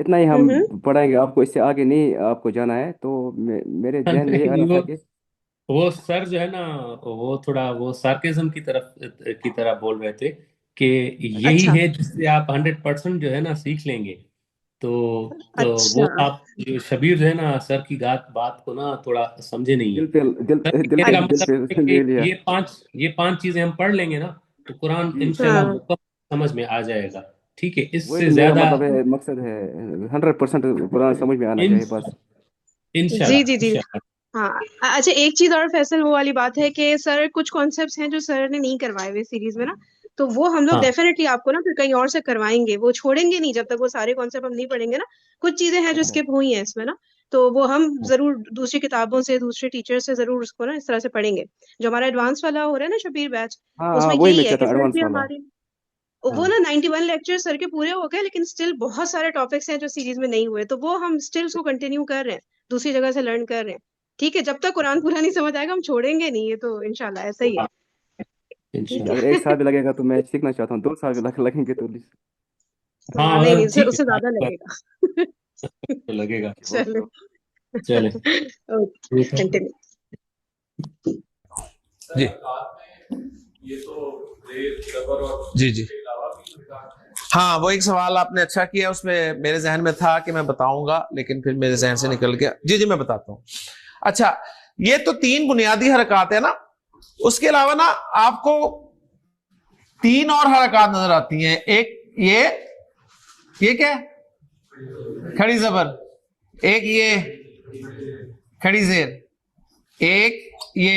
Speaker 3: اتنا ہی ہم پڑھائیں گے آپ کو، اس سے آگے نہیں آپ کو جانا ہے. تو میرے ذہن میں یہ آ رہا تھا کہ
Speaker 1: وہ سر جو ہے نا، وہ تھوڑا وہ سارکیزم کی طرح بول رہے تھے کہ یہی
Speaker 5: اچھا
Speaker 1: ہے جس سے آپ 100% جو ہے نا سیکھ لیں گے. تو وہ
Speaker 5: اچھا
Speaker 1: آپ جو شبیر جو ہے نا سر کی بات کو نا تھوڑا سمجھے نہیں ہے.
Speaker 3: دل پہ دل
Speaker 1: سر کے
Speaker 3: دل
Speaker 1: کہنے
Speaker 3: پہ
Speaker 1: کا
Speaker 3: دل
Speaker 1: مطلب ہے
Speaker 3: پہ
Speaker 1: کہ
Speaker 3: لے لیا.
Speaker 1: یہ پانچ چیزیں ہم پڑھ لیں گے نا تو قرآن
Speaker 3: جی
Speaker 1: انشاءاللہ
Speaker 5: ہاں
Speaker 1: مکمل سمجھ میں آ جائے گا. ٹھیک ہے، اس
Speaker 3: وہی
Speaker 1: سے
Speaker 3: تو میرا
Speaker 1: زیادہ
Speaker 3: مطلب ہے، مقصد ہے 100% قرآن سمجھ میں آنا چاہیے بس.
Speaker 5: جی
Speaker 1: انشاءاللہ
Speaker 5: جی جی
Speaker 1: انشاءاللہ.
Speaker 5: ہاں. اچھا ایک چیز اور فیصل، وہ والی بات ہے کہ سر کچھ کانسیپٹس ہیں جو سر نے نہیں کروائے ہوئے سیریز میں نا، تو وہ ہم لوگ
Speaker 1: ہاں
Speaker 5: ڈیفینیٹلی آپ کو نا پھر کہیں اور سے کروائیں گے. وہ چھوڑیں گے نہیں جب تک وہ سارے کانسیپٹ ہم نہیں پڑھیں گے نا. کچھ چیزیں ہیں جو
Speaker 3: اچھا
Speaker 5: اسکپ ہوئی ہیں اس میں نا، تو وہ ہم ضرور دوسری کتابوں سے، دوسرے ٹیچر سے ضرور اس کو نا اس طرح سے پڑھیں گے. جو ہمارا ایڈوانس والا ہو رہا ہے نا شبیر بیچ،
Speaker 3: ہاں
Speaker 5: اس
Speaker 3: ہاں
Speaker 5: میں
Speaker 3: وہی میں
Speaker 5: یہی ہے
Speaker 3: چاہتا
Speaker 5: کہ
Speaker 3: ہوں
Speaker 5: سر
Speaker 3: ایڈوانس
Speaker 5: بھی
Speaker 3: والا.
Speaker 5: ہمارے
Speaker 3: ہاں
Speaker 5: وہ نا 91 لیکچر سر کے پورے ہو گئے، لیکن اسٹل بہت سارے ٹاپکس ہیں جو سیریز میں نہیں ہوئے، تو وہ ہم اسٹل اس کو کنٹینیو کر رہے ہیں، دوسری جگہ سے لرن کر رہے ہیں. ٹھیک ہے، جب تک قرآن پورا نہیں سمجھ آئے گا ہم چھوڑیں گے نہیں. یہ تو انشاءاللہ ایسا ہی ہے.
Speaker 3: جی
Speaker 5: ٹھیک
Speaker 1: انشاءاللہ.
Speaker 3: اگر
Speaker 5: ہے.
Speaker 3: 1 سال بھی لگے گا تو میں سیکھنا چاہتا ہوں، 2 سال بھی لگیں گے تو
Speaker 1: ہاں
Speaker 5: نہیں نہیں،
Speaker 1: ٹھیک
Speaker 5: اس سے
Speaker 1: ہے
Speaker 5: زیادہ
Speaker 1: آپ
Speaker 5: لگے گا.
Speaker 1: کو لگے گا.
Speaker 3: اوکے
Speaker 5: چلو
Speaker 3: اوکے.
Speaker 1: چلے
Speaker 5: اوکے
Speaker 1: ٹھیک ہے.
Speaker 5: کنٹینیو.
Speaker 2: جی جی جی ہاں، وہ ایک سوال آپ نے اچھا کیا، اس میں میرے ذہن میں تھا کہ میں بتاؤں گا لیکن پھر میرے ذہن سے نکل گیا. جی جی میں بتاتا ہوں. اچھا، یہ تو 3 بنیادی حرکات ہیں نا، اس کے علاوہ نا آپ کو 3 اور حرکات نظر آتی ہیں. ایک یہ کیا ہے؟ کھڑی زبر. ایک یہ کھڑی زیر. ایک یہ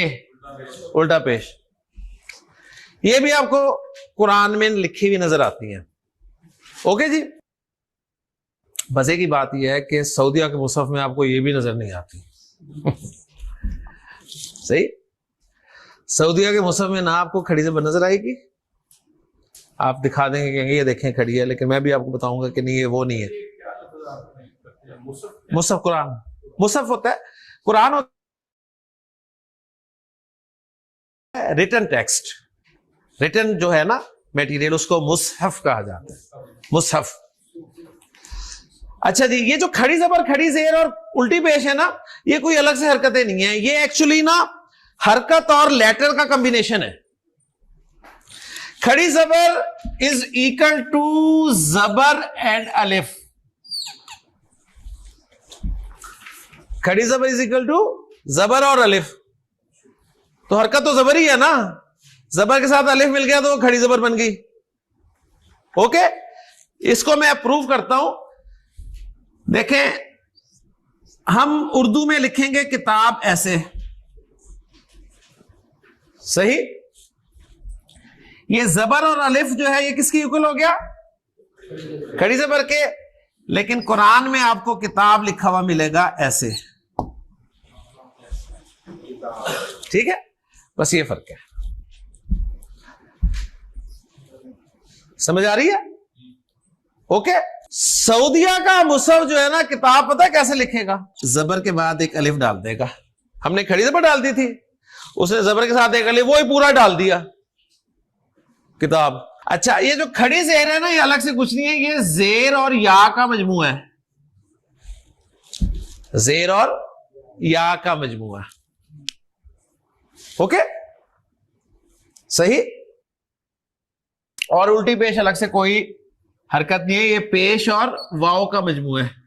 Speaker 2: الٹا پیش. یہ بھی آپ کو قرآن میں لکھی ہوئی نظر آتی ہیں. اوکے جی. مزے کی بات یہ ہے کہ سعودیہ کے مصحف میں آپ کو یہ بھی نظر نہیں آتی. صحیح. سعودیہ کے مصحف میں نہ آپ کو کھڑی زبر نظر آئے گی، آپ دکھا دیں گے کہ یہ دیکھیں کھڑی ہے، لیکن میں بھی آپ کو بتاؤں گا کہ نہیں یہ وہ نہیں ہے. مصحف قرآن، مصحف ہوتا ہے قرآن ہوتا ہے ریٹن ٹیکسٹ. ریٹن جو ہے نا میٹیریل، اس کو مصحف کہا جاتا ہے. مصحف. اچھا جی، یہ جو کھڑی زبر، کھڑی زیر اور الٹی پیش ہے نا، یہ کوئی الگ سے حرکتیں نہیں ہیں. یہ ایکچولی نا حرکت اور لیٹر کا کمبینیشن ہے. کھڑی زبر از اکول ٹو زبر اینڈ الف. کھڑی زبر از اکول ٹو زبر اور الف. تو حرکت تو زبر ہی ہے نا، زبر کے ساتھ الف مل گیا تو وہ کھڑی زبر بن گئی. اوکے، اس کو میں پروف کرتا ہوں. دیکھیں، ہم اردو میں لکھیں گے کتاب ایسے، صحیح. یہ زبر اور الف جو ہے یہ کس کی اکول ہو گیا؟ کھڑی زبر کے. لیکن قرآن میں آپ کو کتاب لکھا ہوا ملے گا ایسے. ٹھیک ہے، بس یہ فرق ہے. سمجھ آ رہی ہے؟ اوکے. سعودیہ کا مصحف جو ہے نا، کتاب پتہ کیسے لکھے گا؟ زبر کے بعد ایک الف ڈال دے گا. ہم نے کھڑی زبر ڈال دی تھی، اس نے زبر کے ساتھ ایک الف وہی پورا ڈال دیا کتاب. اچھا، یہ جو کھڑی زیر ہے نا، یہ الگ سے کچھ نہیں ہے، یہ زیر اور یا کا مجموعہ ہے. زیر اور یا کا مجموعہ. اوکے صحیح. اور الٹی پیش الگ سے کوئی حرکت نہیں ہے، یہ پیش اور واؤ کا مجموعہ ہے.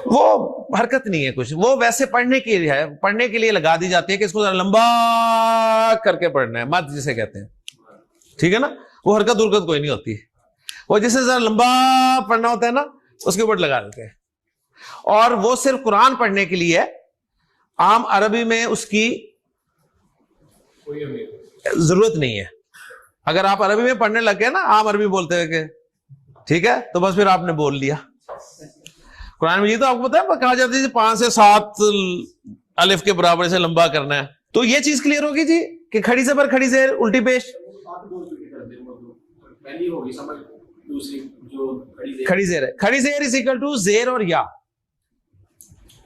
Speaker 2: وہ حرکت نہیں ہے کچھ، وہ ویسے پڑھنے کے لیے ہے، پڑھنے کے لیے لگا دی جاتی ہے کہ اس کو ذرا لمبا کر کے پڑھنا ہے، مد جسے کہتے ہیں. ٹھیک ہے نا، وہ حرکت کوئی نہیں ہوتی. وہ جسے ذرا لمبا پڑھنا ہوتا ہے نا اس کے اوپر لگا دیتے ہیں، اور وہ صرف قرآن پڑھنے کے لیے ہے، عام عربی میں اس کی ضرورت نہیں ہے۔ اگر آپ عربی میں پڑھنے لگ گئے نا عام عربی بولتے ہوئے کہ ٹھیک ہے تو بس پھر آپ نے بول لیا۔ قرآن مجید تو آپ کو پتا ہے کہا جاتا ہے 5 سے 7 الف کے برابر سے لمبا کرنا ہے، تو یہ چیز کلیئر ہوگی جی کہ کھڑی زبر کھڑی زیر الٹی پیش کھڑی زیر ہے، کھڑی زیر از اکول ٹو زیر اور یا،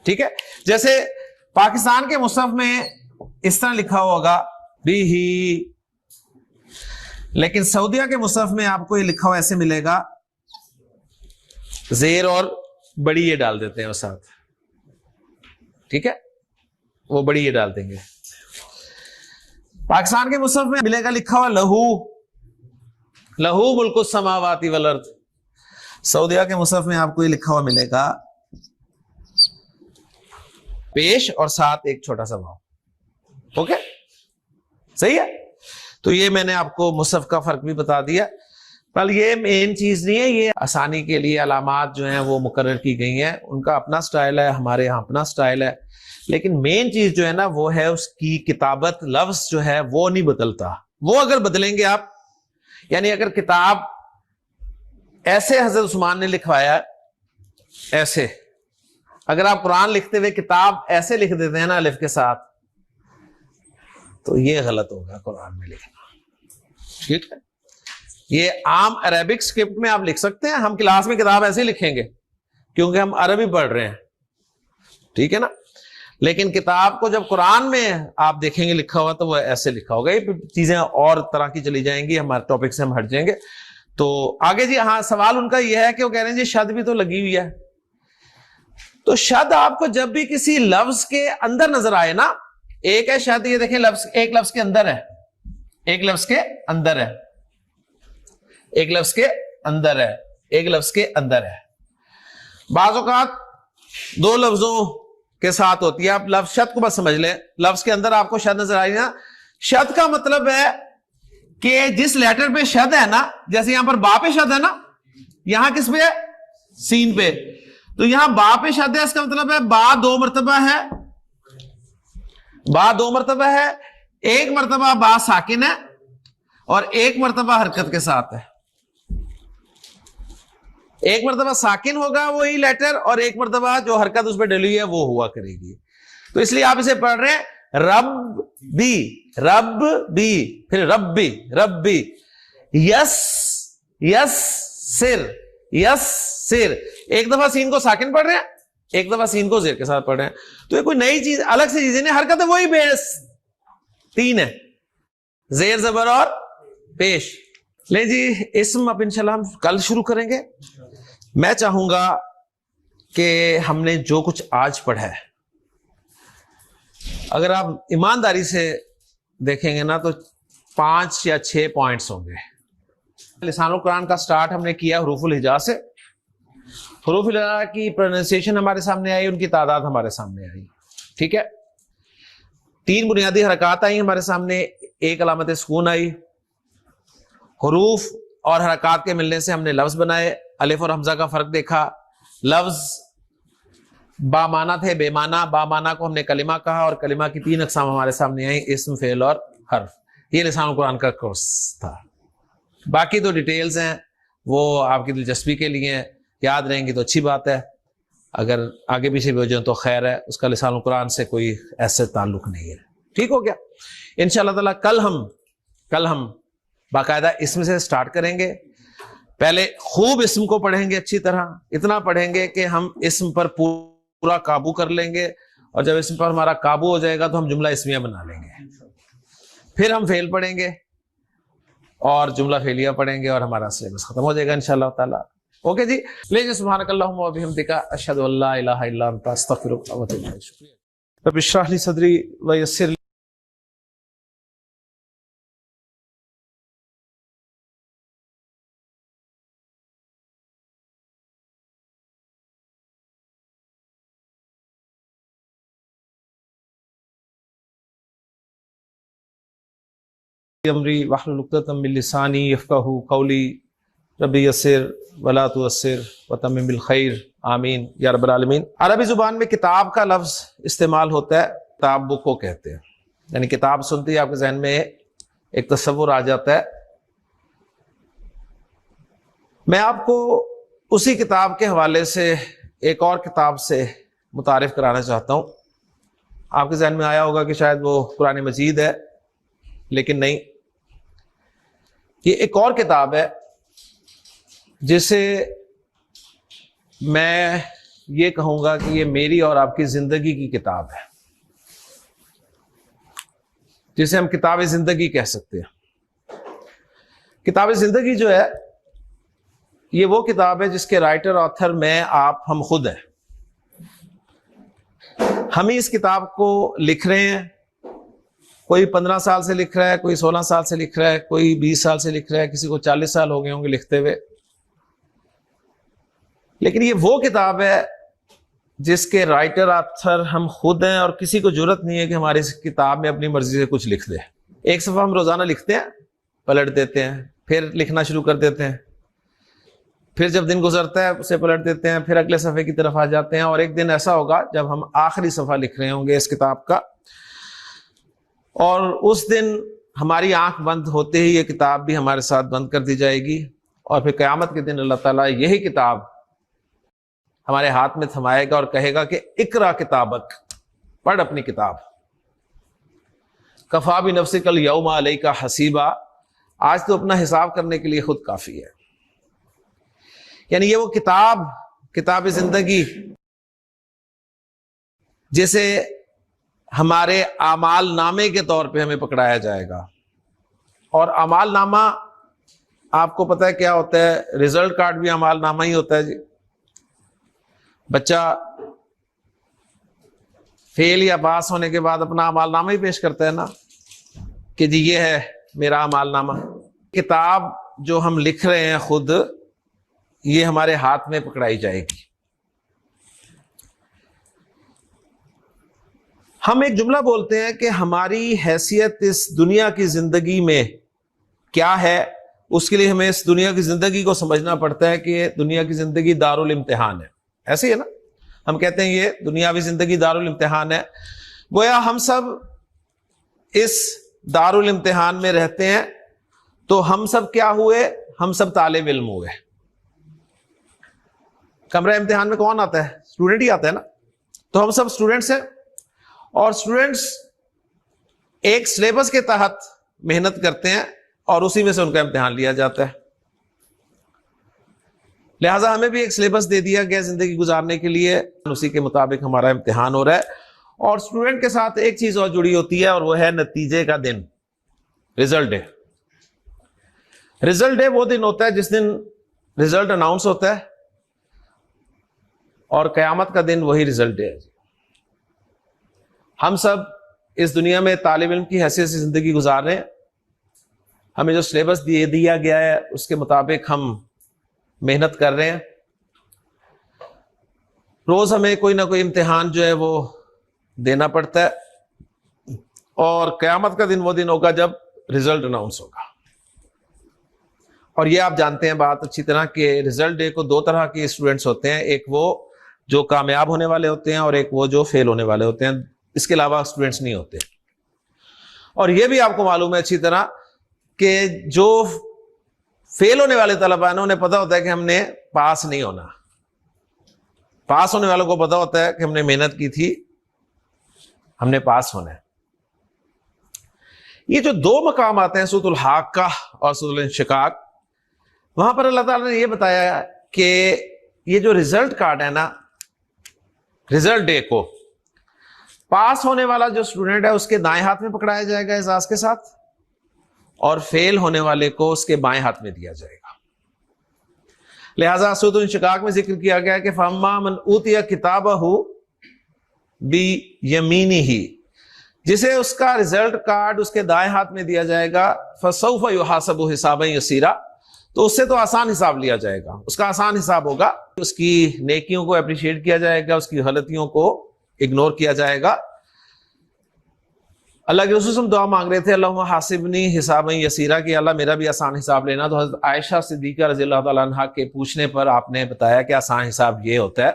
Speaker 2: ٹھیک ہے۔ جیسے پاکستان کے مصحف میں اس طرح لکھا ہوگا بھی ہی، لیکن سعودیہ کے مصحف میں آپ کو یہ لکھا ہوا ایسے ملے گا، زیر اور بڑی یہ ڈال دیتے ہیں وہ ساتھ، ٹھیک ہے، وہ بڑی یہ ڈال دیں گے۔ پاکستان کے مصحف میں ملے گا لکھا ہوا لہو، لہو ملک السماوات والارض۔ سعودیہ کے مصحف میں آپ کو یہ لکھا ہوا ملے گا پیش اور ساتھ ایک چھوٹا سا واو، اوکے صحیح ہے۔ تو یہ میں نے آپ کو مصحف کا فرق بھی بتا دیا، پر یہ مین چیز نہیں ہے، یہ آسانی کے لیے علامات جو ہیں وہ مقرر کی گئی ہیں، ان کا اپنا سٹائل ہے، ہمارے یہاں اپنا سٹائل ہے، لیکن مین چیز جو ہے نا وہ ہے اس کی کتابت، لفظ جو ہے وہ نہیں بدلتا۔ وہ اگر بدلیں گے آپ، یعنی اگر کتاب ایسے حضرت عثمان نے لکھوایا ایسے، اگر آپ قرآن لکھتے ہوئے کتاب ایسے لکھ دیتے ہیں نا الف کے ساتھ، تو یہ غلط ہوگا قرآن میں لکھنا، ٹھیک ہے۔ یہ عام عربک اسکرپٹ میں آپ لکھ سکتے ہیں، ہم کلاس میں کتاب ایسے ہی لکھیں گے کیونکہ ہم عربی پڑھ رہے ہیں، ٹھیک ہے نا، لیکن کتاب کو جب قرآن میں آپ دیکھیں گے لکھا ہوا تو وہ ایسے لکھا ہوگا۔ یہ چیزیں اور طرح کی چلی جائیں گی، ہمارے ٹاپک سے ہم ہٹ جائیں گے۔ تو آگے جی ہاں سوال ان کا یہ ہے کہ وہ کہہ رہے ہیں جی شد بھی تو لگی ہوئی ہے، تو شد آپ کو جب بھی کسی لفظ کے اندر نظر آئے نا، ایک ہے شد، یہ دیکھیں لفظ ایک لفظ کے اندر ہے، ایک لفظ کے اندر ہے، ایک لفظ کے اندر ہے، ایک لفظ کے اندر ہے۔ بعض اوقات 2 لفظوں کے ساتھ ہوتی ہے، آپ لفظ شد کو بس سمجھ لیں، لفظ کے اندر آپ کو شد نظر آئی نا، شد کا مطلب ہے کہ جس لیٹر پہ شد ہے نا، جیسے یہاں پر با پہ شد ہے نا، یہاں کس پہ ہے سین پہ، تو یہاں با پہ شد ہے، اس کا مطلب ہے با 2 مرتبہ ہے، با 2 مرتبہ ہے، ایک مرتبہ با ساکن ہے اور ایک مرتبہ حرکت کے ساتھ ہے، ایک مرتبہ ساکن ہوگا وہی لیٹر اور ایک مرتبہ جو حرکت اس پہ ڈلی ہے وہ ہوا کرے گی، تو اس لیے آپ اسے پڑھ رہے ہیں رب بھی، رب بھی، پھر رب بھی، رب بھی، یس یس سر، یس سر، ایک دفعہ سین کو ساکن پڑھ رہے ہیں، ایک دفعہ سین کو زیر کے ساتھ پڑھ رہے ہیں، تو یہ کوئی نئی چیز الگ سے چیزیں نہیں، حرکت ہے وہی بیس 3 ہے، زیر زبر اور پیش۔ لیں جی اسم اب انشاءاللہ ہم کل شروع کریں گے۔ میں چاہوں گا کہ ہم نے جو کچھ آج پڑھا ہے، اگر آپ ایمانداری سے دیکھیں گے نا تو 5 یا 6 پوائنٹس ہوں گے۔ لسان القرآن کا سٹارٹ ہم نے کیا حروف الہجا سے، حروف الہجا کی پروننسیشن ہمارے سامنے آئی، ان کی تعداد ہمارے سامنے آئی، ٹھیک ہے۔ 3 بنیادی حرکات آئی ہمارے سامنے، ایک علامت سکون آئی، حروف اور حرکات کے ملنے سے ہم نے لفظ بنائے، الف اور حمزہ کا فرق دیکھا، لفظ با معنی تھے بے معنی، با معنی کو ہم نے کلمہ کہا، اور کلمہ کی 3 اقسام ہمارے سامنے آئیں، اسم، فعل اور حرف۔ یہ لسان القرآن کا کورس تھا، باقی تو ڈیٹیلز ہیں وہ آپ کی دلچسپی کے لیے ہیں، یاد رہیں گی تو اچھی بات ہے، اگر آگے پیچھے بھی ہو جائیں تو خیر ہے، اس کا لسان القرآن سے کوئی ایسے تعلق نہیں ہے، ٹھیک ہو گیا۔ انشاءاللہ تعالیٰ کل ہم باقاعدہ اسم سے سٹارٹ کریں گے، پہلے خوب اسم کو پڑھیں گے، اچھی طرح اتنا پڑھیں گے کہ ہم اسم پر پورا قابو کر لیں گے، اور جب اسم پر ہمارا قابو ہو جائے گا تو ہم جملہ اسمیہ بنا لیں گے، پھر ہم فعل پڑھیں گے اور جملہ فعلیہ پڑھیں گے، اور ہمارا سلیبس ختم ہو جائے گا انشاءاللہ تعالیٰ۔ اوکے جی، لیجیے سبحانک اللہم و بحمدک، اشہد ان لا الہ الا انت، استغفرک و اتوب الیک۔ شکریہ۔ رب اشرح لی صدری ویسر لی امری واحلل عقدۃ من لسانی یفقہوا قولی۔ ربی یسر ولا تعسر وتمم بالخیر آمین یا رب العالمین۔ عربی زبان میں کتاب کا لفظ استعمال ہوتا ہے، کتاب بک کو کہتے ہیں، یعنی کتاب سنتے ہی آپ کے ذہن میں ایک تصور آ جاتا ہے۔ میں آپ کو اسی کتاب کے حوالے سے ایک اور کتاب سے متعارف کرانا چاہتا ہوں۔ آپ کے ذہن میں آیا ہوگا کہ شاید وہ قرآن مجید ہے، لیکن نہیں، یہ ایک اور کتاب ہے جسے میں یہ کہوں گا کہ یہ میری اور آپ کی زندگی کی کتاب ہے، جسے ہم کتاب زندگی کہہ سکتے ہیں۔ کتاب زندگی جو ہے یہ وہ کتاب ہے جس کے رائٹر آتھر میں آپ ہم خود ہیں۔ ہم ہی اس کتاب کو لکھ رہے ہیں، کوئی 15 سال سے لکھ رہا ہے، کوئی 16 سال سے لکھ رہا ہے، کوئی 20 سال سے لکھ رہا ہے، کسی کو 40 سال ہو گئے ہوں گے لکھتے ہوئے، لیکن یہ وہ کتاب ہے جس کے رائٹر آتھر ہم خود ہیں، اور کسی کو جرت نہیں ہے کہ ہماری اس کتاب میں اپنی مرضی سے کچھ لکھ دے۔ ایک صفحہ ہم روزانہ لکھتے ہیں، پلٹ دیتے ہیں، پھر لکھنا شروع کر دیتے ہیں، پھر جب دن گزرتا ہے اسے پلٹ دیتے ہیں، پھر اگلے صفحے کی طرف آ جاتے ہیں، اور ایک دن ایسا ہوگا جب ہم آخری صفحہ لکھ رہے ہوں گے اس کتاب کا، اور اس دن ہماری آنکھ بند ہوتے ہی یہ کتاب بھی ہمارے ساتھ بند کر دی جائے گی، اور پھر قیامت کے دن اللہ تعالیٰ یہی کتاب ہمارے ہاتھ میں تھمائے گا اور کہے گا کہ اقرا کتابک، پڑھ اپنی کتاب، کفا بنفسک الیوم علیک حسیبا، آج تو اپنا حساب کرنے کے لیے خود کافی ہے۔ یعنی یہ وہ کتاب زندگی جسے ہمارے اعمال نامے کے طور پہ ہمیں پکڑایا جائے گا، اور اعمال نامہ آپ کو پتہ ہے کیا ہوتا ہے، رزلٹ کارڈ بھی اعمال نامہ ہی ہوتا ہے جی۔ بچہ فیل یا پاس ہونے کے بعد اپنا اعمال نامہ ہی پیش کرتا ہے نا، کہ جی یہ ہے میرا اعمال نامہ۔ کتاب جو ہم لکھ رہے ہیں خود، یہ ہمارے ہاتھ میں پکڑائی جائے گی۔ ہم ایک جملہ بولتے ہیں کہ ہماری حیثیت اس دنیا کی زندگی میں کیا ہے، اس کے لیے ہمیں اس دنیا کی زندگی کو سمجھنا پڑتا ہے کہ دنیا کی زندگی دارالامتحان ہے۔ ایسے ہی ہے نا، ہم کہتے ہیں یہ دنیاوی زندگی دارالامتحان ہے، گویا ہم سب اس دارالامتحان میں رہتے ہیں، تو ہم سب کیا ہوئے، ہم سب طالب علم ہوئے۔ کمرہ امتحان میں کون آتا ہے؟ اسٹوڈنٹ ہی آتا ہے نا، تو ہم سب اسٹوڈنٹس ہیں، اور اسٹوڈنٹس ایک سلیبس کے تحت محنت کرتے ہیں، اور اسی میں سے ان کا امتحان لیا جاتا ہے۔ لہٰذا ہمیں بھی ایک سلیبس دے دیا گیا زندگی گزارنے کے لیے، اسی کے مطابق ہمارا امتحان ہو رہا ہے، اور اسٹوڈنٹ کے ساتھ ایک چیز اور جڑی ہوتی ہے، اور وہ ہے نتیجے کا دن، رزلٹ ڈے۔ رزلٹ ڈے وہ دن ہوتا ہے جس دن رزلٹ اناؤنس ہوتا ہے، اور قیامت کا دن وہی رزلٹ ڈے ہے۔ ہم سب اس دنیا میں طالب علم کی حیثیت سے زندگی گزار رہے ہیں، ہمیں جو سلیبس دیا گیا ہے اس کے مطابق ہم محنت کر رہے ہیں، روز ہمیں کوئی نہ کوئی امتحان جو ہے وہ دینا پڑتا ہے، اور قیامت کا دن وہ دن ہوگا جب رزلٹ اناؤنس ہوگا۔ اور یہ آپ جانتے ہیں بات اچھی طرح کہ رزلٹ ڈے کو دو طرح کے اسٹوڈنٹس ہوتے ہیں، ایک وہ جو کامیاب ہونے والے ہوتے ہیں، اور ایک وہ جو فیل ہونے والے ہوتے ہیں، اس کے علاوہ اسٹوڈنٹس نہیں ہوتے۔ اور یہ بھی آپ کو معلوم ہے اچھی طرح کہ جو فیل ہونے والے طلباء ہیں انہیں پتا ہوتا ہے کہ ہم نے پاس نہیں ہونا، پاس ہونے والوں کو پتا ہوتا ہے کہ ہم نے محنت کی تھی، ہم نے پاس ہونا ہے۔ یہ جو دو مقام آتے ہیں، سورۃ الحاقہ اور سورۃ الانشقاق، وہاں پر اللہ تعالیٰ نے یہ بتایا کہ یہ جو رزلٹ کارڈ ہے نا، رزلٹ ڈے کو پاس ہونے والا جو اسٹوڈنٹ ہے اس کے دائیں ہاتھ میں پکڑایا جائے گا اعزاز کے ساتھ، اور فیل ہونے والے کو اس کے بائیں ہاتھ میں دیا جائے گا۔ لہذا سورۃ الانشقاق میں ذکر کیا گیا کہ فَأَمَّا مَنْ أُوتِيَ كِتَابَهُ بِيَمِينِهِ، جسے اس کا رزلٹ کارڈ اس کے دائیں ہاتھ میں دیا جائے گا، فَسَوْفَ يُحَاسَبُ حِسَابًا يَسِيرًا، تو اس سے تو آسان حساب لیا جائے گا، اس کا آسان حساب ہوگا، اس کی نیکیوں کو اپریشیٹ کیا جائے گا، اس کی غلطیوں کو اگنور کیا جائے گا۔ اللہ کے رسول دعا مانگ رہے تھے اللہم حاسبنی حسابا یسیرا کہ اللہ میرا بھی آسان حساب لینا. تو حضرت عائشہ صدیقہ رضی اللہ تعالیٰ عنہ کے پوچھنے پر آپ نے بتایا کہ آسان حساب یہ ہوتا ہے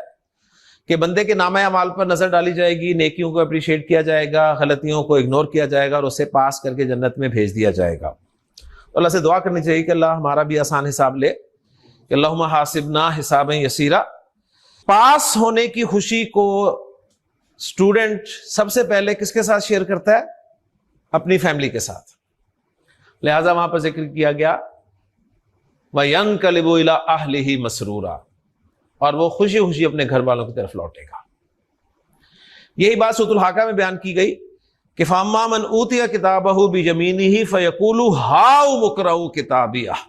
Speaker 2: کہ بندے کے نامہ اعمال پر نظر ڈالی جائے گی، نیکیوں کو اپریشیٹ کیا جائے گا، غلطیوں کو اگنور کیا جائے گا اور اسے پاس کر کے جنت میں بھیج دیا جائے گا. تو اللہ سے دعا کرنی چاہیے کہ اللہ ہمارا بھی آسان حساب لے کہ اللہم حاسبنا حسابا یسیرا. پاس ہونے کی خوشی کو اسٹوڈنٹ سب سے پہلے کس کے ساتھ شیئر کرتا ہے؟ اپنی فیملی کے ساتھ. لہذا وہاں پر ذکر کیا گیا وَيَنْقَلِبُ إِلَىٰ أَهْلِهِ مَسْرُورًا، اور وہ خوشی خوشی اپنے گھر والوں کی طرف لوٹے گا. یہی بات سورۃ الحاقہ میں بیان کی گئی کہ فَأَمَّا مَنْ أُوتِيَ كِتَابَهُ بِيَمِينِهِ فَيَقُولُ هَاؤُمُ اقْرَءُوا کتابیہ.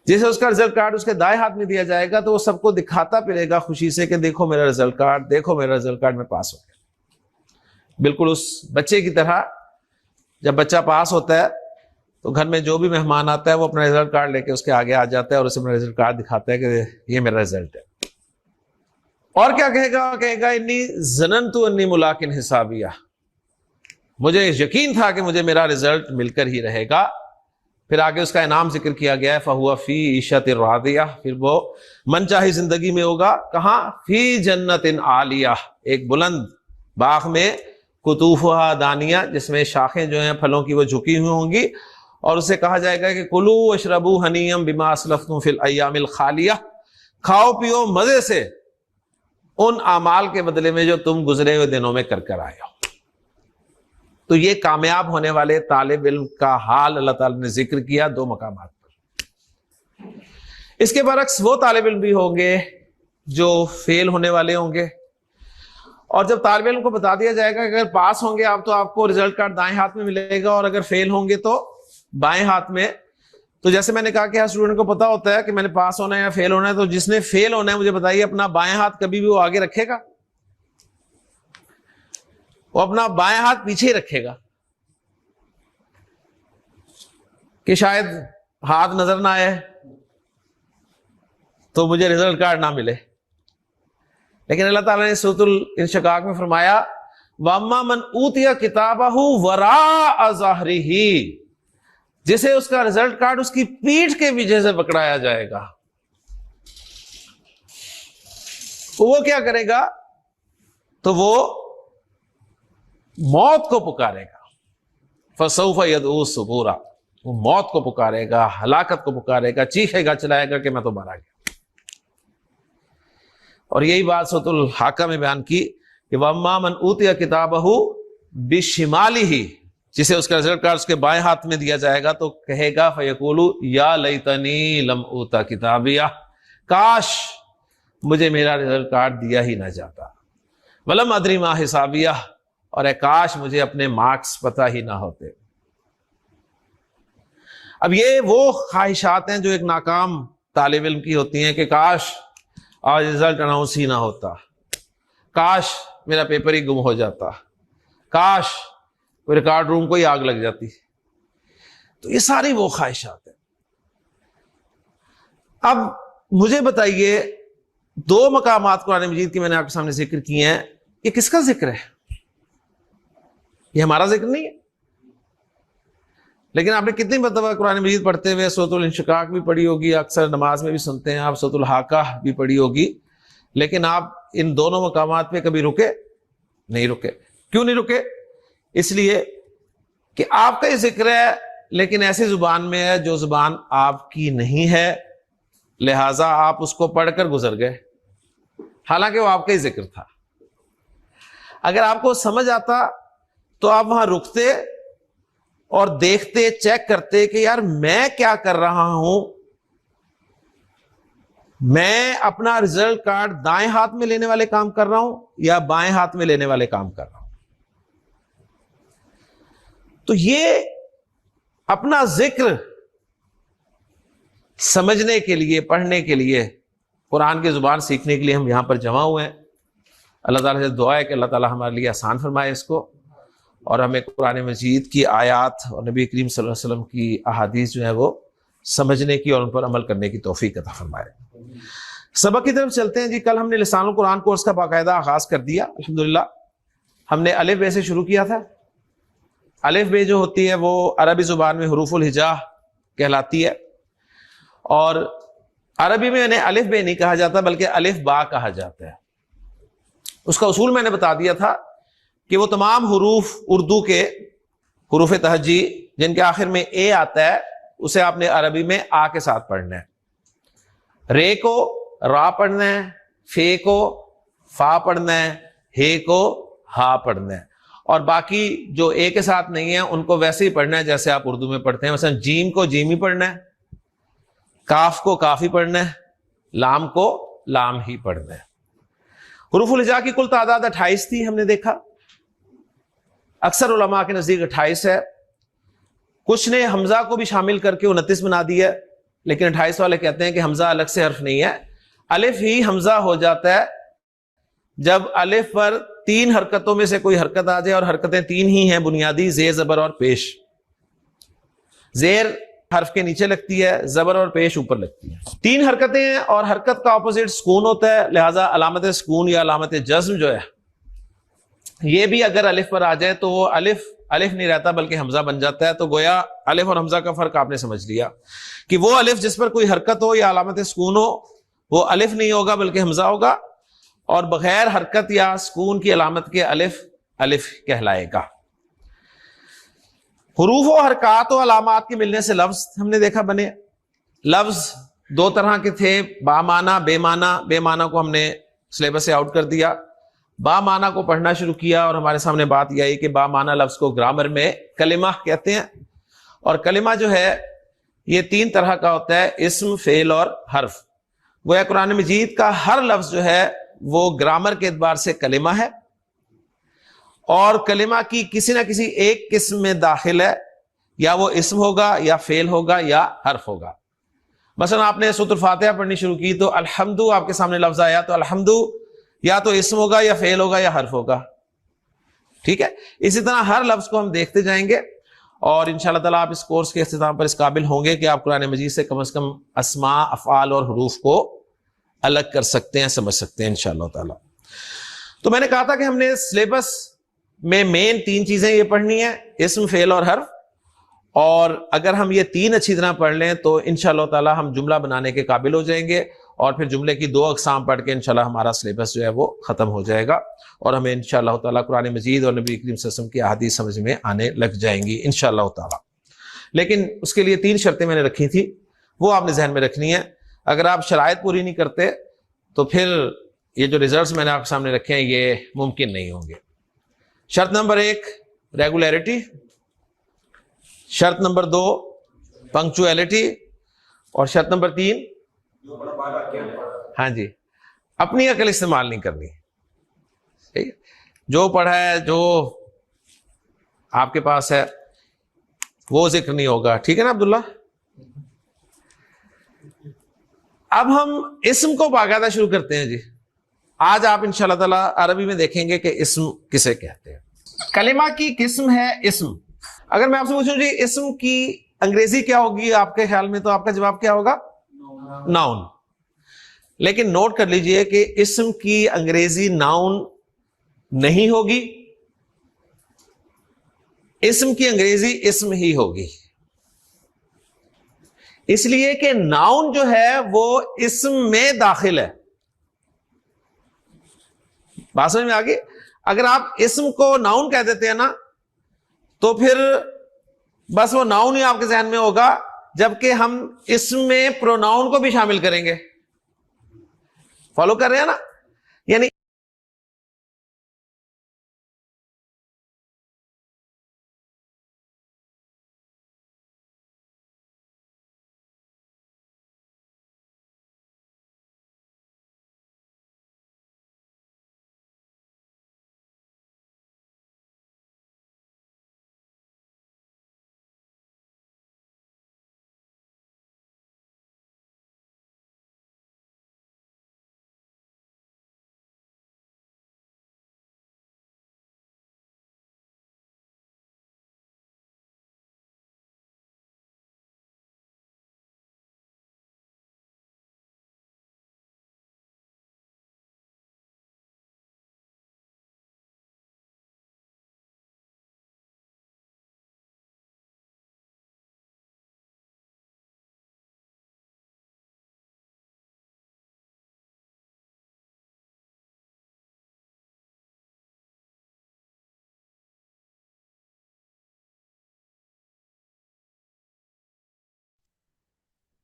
Speaker 2: جسے اس کا رزلٹ کارڈ اس کے دائیں ہاتھ میں دیا جائے گا تو وہ سب کو دکھاتا پھرے گا خوشی سے کہ دیکھو میرا رزلٹ کارڈ، دیکھو میرا رزلٹ کارڈ، میں پاس ہو گیا. بالکل اس بچے کی طرح جب بچہ پاس ہوتا ہے تو گھر میں جو بھی مہمان آتا ہے وہ اپنا رزلٹ کارڈ لے کے اس کے آگے آ جاتا ہے اور اسے اپنا رزلٹ کارڈ دکھاتا ہے کہ یہ میرا رزلٹ ہے. اور کیا کہے گا؟ کہے گا انی ظننت انی ملاق حسابیہ، مجھے یقین تھا کہ مجھے میرا رزلٹ مل کر ہی رہے گا. پھر آگے اس کا انعام ذکر کیا گیا ہے فَهُوَ فِي عِیشَةٍ رَاضِیَةٍ، پھر وہ من چاہی زندگی میں ہوگا. کہاں؟ فی جنت عالیہ، ایک بلند باغ میں، قطوفہا دانیہ، جس میں شاخیں جو ہیں پھلوں کی وہ جھکی ہوئی ہوں گی، اور اسے کہا جائے گا کہ کلوا واشربوا ہنیئا بما اسلفتم فی الایام الخالیہ، کھاؤ پیو مزے سے ان اعمال کے بدلے میں جو تم گزرے ہوئے دنوں میں کر کر آئے ہو. تو یہ کامیاب ہونے والے طالب علم کا حال اللہ تعالیٰ نے ذکر کیا دو مقامات پر. اس کے برعکس وہ طالب علم بھی ہوں گے جو فیل ہونے والے ہوں گے، اور جب طالب علم کو بتا دیا جائے گا کہ اگر پاس ہوں گے آپ تو آپ کو رزلٹ کارڈ دائیں ہاتھ میں ملے گا، اور اگر فیل ہوں گے تو بائیں ہاتھ میں. تو جیسے میں نے کہا کہ ہر اسٹوڈنٹ کو پتا ہوتا ہے کہ میں نے پاس ہونا ہے یا فیل ہونا ہے، تو جس نے فیل ہونا ہے مجھے بتائیے اپنا بائیں ہاتھ کبھی بھی وہ آگے رکھے گا؟ وہ اپنا بائیں ہاتھ پیچھے ہی رکھے گا کہ شاید ہاتھ نظر نہ آئے تو مجھے رزلٹ کارڈ نہ ملے. لیکن اللہ تعالیٰ نے سورۃ الانشقاق میں فرمایا وَأَمَّا مَنْ أُوتِيَ كِتَابَهُ وَرَاءَ ظَهْرِهِ، جسے اس کا رزلٹ کارڈ اس کی پیٹھ کے پیچھے سے پکڑایا جائے گا. وہ کیا کرے گا؟ تو وہ موت کو پکارے گا. فَسَوْفَ يَدْعُو ثُبُورًا، وہ موت کو پکارے گا، ہلاکت کو پکارے گا، چیخے گا، چلائے گا کہ میں تو مارا گیا. اور یہی بات سورۃ الحاقہ میں بیان کی کہ وَأَمَّا مَنْ أُوتِيَ كِتَابَهُ بِشِمَالِهِ، جسے اس کا رزلٹ کارڈ اس کے بائیں ہاتھ میں دیا جائے گا تو کہے گا فَيَقُولُ يَا لَيْتَنِي لَمْ أُوتَ كِتَابِيَهْ، کاش مجھے میرا رزلٹ کارڈ دیا ہی نہ جاتا. وَلَمْ أَدْرِ مَا حِسَابِيَهْ، اور اے کاش مجھے اپنے مارکس پتہ ہی نہ ہوتے. اب یہ وہ خواہشات ہیں جو ایک ناکام طالب علم کی ہوتی ہیں کہ کاش آج رزلٹ اناؤنس ہی نہ ہوتا، کاش میرا پیپر ہی گم ہو جاتا، کاش کوئی ریکارڈ روم کو ہی آگ لگ جاتی. تو یہ ساری وہ خواہشات ہیں. اب مجھے بتائیے دو مقامات قرآن مجید کی میں نے آپ کے سامنے ذکر کیے ہیں، یہ کس کا ذکر ہے؟ یہ ہمارا ذکر نہیں ہے. لیکن آپ نے کتنی مرتبہ قرآن مجید پڑھتے ہوئے سورۃ الانشقاق بھی پڑھی ہوگی، اکثر نماز میں بھی سنتے ہیں آپ، سورۃ الحاقہ بھی پڑھی ہوگی، لیکن آپ ان دونوں مقامات پہ کبھی رکے نہیں رکے. کیوں نہیں رکے؟ اس لیے کہ آپ کا یہ ذکر ہے لیکن ایسی زبان میں ہے جو زبان آپ کی نہیں ہے، لہٰذا آپ اس کو پڑھ کر گزر گئے، حالانکہ وہ آپ کا ہی ذکر تھا. اگر آپ کو سمجھ آتا تو آپ وہاں رکتے اور دیکھتے، چیک کرتے کہ یار میں کیا کر رہا ہوں. میں اپنا رزلٹ کارڈ دائیں ہاتھ میں لینے والے کام کر رہا ہوں یا بائیں ہاتھ میں لینے والے کام کر رہا ہوں. تو یہ اپنا ذکر سمجھنے کے لیے، پڑھنے کے لیے، قرآن کی زبان سیکھنے کے لیے ہم یہاں پر جمع ہوئے ہیں. اللہ تعالیٰ سے دعا ہے کہ اللہ تعالیٰ ہمارے لیے آسان فرمائے اس کو، اور ہمیں قرآن مجید کی آیات اور نبی کریم صلی اللہ علیہ وسلم کی احادیث جو ہے وہ سمجھنے کی اور ان پر عمل کرنے کی توفیق عطا فرمائے. سبق کی طرف چلتے ہیں جی. کل ہم نے لسان القرآن کورس کا باقاعدہ آغاز کر دیا الحمدللہ. ہم نے الف بے سے شروع کیا تھا. الف بے جو ہوتی ہے وہ عربی زبان میں حروف الہجا کہلاتی ہے، اور عربی میں انہیں الف بے نہیں کہا جاتا بلکہ الف با کہا جاتا ہے۔ اس کا اصول میں نے بتا دیا تھا کہ وہ تمام حروف اردو کے حروف تہجی جن کے آخر میں اے آتا ہے اسے آپ نے عربی میں آ کے ساتھ پڑھنا ہے۔ رے کو را پڑھنا ہے، فے کو فا پڑھنا ہے، ہے کو ہا پڑھنا ہے، اور باقی جو اے کے ساتھ نہیں ہے ان کو ویسے ہی پڑھنا ہے جیسے آپ اردو میں پڑھتے ہیں۔ مثلا جیم کو جیم ہی پڑھنا ہے، کاف کو کاف ہی پڑھنا ہے، لام کو لام ہی پڑھنا ہے۔ حروف الہجا کی کل تعداد 28 تھی، ہم نے دیکھا اکثر علماء کے نزدیک 28 ہے، کچھ نے حمزہ کو بھی شامل کر کے 29 بنا دیا، لیکن 28 والے کہتے ہیں کہ حمزہ الگ سے حرف نہیں ہے، الف ہی حمزہ ہو جاتا ہے جب الف پر 3 حرکتوں میں سے کوئی حرکت آ جائے، اور حرکتیں 3 ہی ہیں بنیادی، زیر زبر اور پیش۔ زیر حرف کے نیچے لگتی ہے، زبر اور پیش اوپر لگتی ہے، 3 حرکتیں ہیں، اور حرکت کا اپوزٹ سکون ہوتا ہے، لہذا علامت سکون یا علامت جزم جو ہے یہ بھی اگر الف پر آ جائے تو وہ الف نہیں رہتا بلکہ حمزہ بن جاتا ہے۔ تو گویا الف اور حمزہ کا فرق آپ نے سمجھ لیا کہ وہ الف جس پر کوئی حرکت ہو یا علامت سکون ہو وہ الف نہیں ہوگا بلکہ حمزہ ہوگا، اور بغیر حرکت یا سکون کی علامت کے الف کہلائے گا۔ حروف و حرکات و علامات کے ملنے سے لفظ ہم نے دیکھا بنے۔ لفظ 2 طرح کے تھے، با معنی بے معنی۔ بے معنی کو ہم نے سلیبس سے آؤٹ کر دیا، با معنی کو پڑھنا شروع کیا، اور ہمارے سامنے بات یہ آئی کہ با معنی لفظ کو گرامر میں کلمہ کہتے ہیں، اور کلمہ جو ہے یہ 3 طرح کا ہوتا ہے، اسم، فعل اور حرف۔ گویا قرآن مجید کا ہر لفظ جو ہے وہ گرامر کے اعتبار سے کلمہ ہے، اور کلمہ کی کسی نہ کسی ایک قسم میں داخل ہے، یا وہ اسم ہوگا یا فعل ہوگا یا حرف ہوگا۔ مثلا آپ نے سورۃ الفاتحہ پڑھنی شروع کی تو الحمد آپ کے سامنے لفظ آیا تو الحمد یا تو اسم ہوگا یا فعل ہوگا یا حرف ہوگا، ٹھیک ہے۔ اسی طرح ہر لفظ کو ہم دیکھتے جائیں گے، اور انشاءاللہ تعالیٰ آپ اس کورس کے اختتام پر اس قابل ہوں گے کہ آپ قرآن مجید سے کم از کم اسماء، افعال اور حروف کو الگ کر سکتے ہیں، سمجھ سکتے ہیں انشاءاللہ تعالیٰ۔ تو میں نے کہا تھا کہ ہم نے سلیبس میں مین 3 چیزیں یہ پڑھنی ہیں، اسم، فعل اور حرف، اور اگر ہم یہ 3 اچھی طرح پڑھ لیں تو انشاءاللہ تعالیٰ ہم جملہ بنانے کے قابل ہو جائیں گے، اور پھر جملے کی 2 اقسام پڑھ کے انشاءاللہ ہمارا سلیبس جو ہے وہ ختم ہو جائے گا، اور ہمیں انشاءاللہ تعالیٰ قرآن مجید اور نبی کریم صلی اللہ علیہ وسلم کی احادیث سمجھ میں آنے لگ جائیں گی انشاءاللہ تعالیٰ۔ لیکن اس کے لیے 3 شرطیں میں نے رکھی تھی، وہ آپ نے ذہن میں رکھنی ہے۔ اگر آپ شرائط پوری نہیں کرتے تو پھر یہ جو ریزلٹس میں نے آپ کے سامنے رکھے ہیں یہ ممکن نہیں ہوں گے۔ شرط نمبر 1 ریگولیرٹی، شرط نمبر 2 پنکچویلٹی، اور شرط نمبر 3 ہاں جی اپنی عقل استعمال نہیں کرنی، ٹھیک ہے؟ جو پڑھا ہے، جو آپ کے پاس ہے وہ ذکر نہیں ہوگا، ٹھیک ہے نا عبداللہ؟ اب ہم اسم کو باقاعدہ شروع کرتے ہیں جی۔ آج آپ انشاءاللہ تعالیٰ عربی میں دیکھیں گے کہ اسم کسے کہتے ہیں۔ کلمہ کی قسم ہے اسم۔ اگر میں آپ سے پوچھوں جی اسم کی انگریزی کیا ہوگی آپ کے خیال میں، تو آپ کا جواب کیا ہوگا؟ ناؤن۔ لیکن نوٹ کر لیجئے کہ اسم کی انگریزی ناؤن نہیں ہوگی، اسم کی انگریزی اسم ہی ہوگی، اس لیے کہ ناؤن جو ہے وہ اسم میں داخل ہے۔ بات سمجھ میں آ گئی؟ اگر آپ اسم کو ناؤن کہہ دیتے ہیں نا تو پھر بس وہ ناؤن ہی آپ کے ذہن میں ہوگا، جبکہ ہم اسم میں پروناؤن کو بھی شامل کریں گے۔ فالو کر رہے ہیں نا؟ یعنی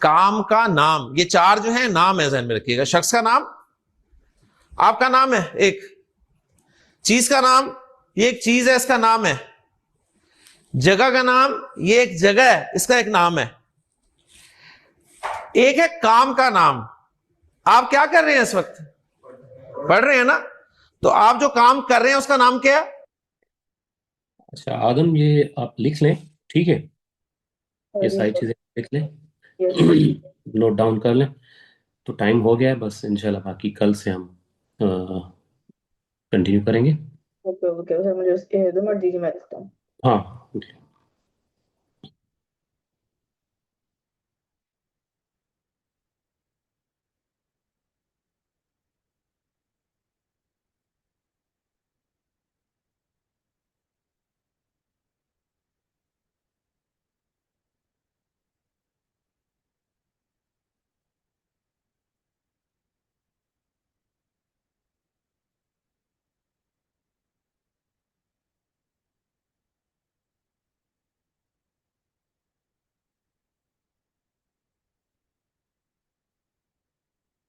Speaker 2: کام کا نام، یہ چار جو ہیں نام ہے، ذہن میں رکھیے گا. شخص کا نام، آپ کا نام ہے ایک. چیز کا نام، یہ ایک چیز ہے، اس کا نام ہے. جگہ کا نام، یہ ایک جگہ ہے، اس کا ایک نام ہے. ایک ہے کام کا نام. آپ کیا کر رہے ہیں اس وقت؟ پڑھ رہے ہیں نا؟ تو آپ جو کام کر رہے ہیں اس کا نام کیا ہے؟
Speaker 1: اچھا آدم، یہ آپ لکھ لیں، ٹھیک ہے؟ یہ
Speaker 4: جی
Speaker 1: ساری
Speaker 4: سر.
Speaker 1: چیزیں لکھ لیں،
Speaker 4: یس سر.
Speaker 1: نوٹ ڈاؤن کر لیں. تو ٹائم ہو گیا ہے، بس انشاءاللہ باقی کل سے ہم کنٹینیو کریں گے.
Speaker 4: اوکے اوکے سر، مجھے اس کے 2 منٹ دیجیے، میں لکھتا ہوں.
Speaker 1: ہاں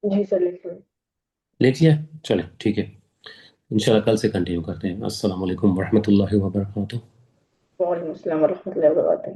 Speaker 4: جی سر، لکھ لوں.
Speaker 1: لکھ لیا؟ چلیں ٹھیک ہے، انشاءاللہ کل سے کنٹینیو کرتے ہیں. السلام علیکم ورحمۃ اللہ وبرکاتہ.
Speaker 4: وعلیکم السلام ورحمۃ اللہ وبرکاتہ.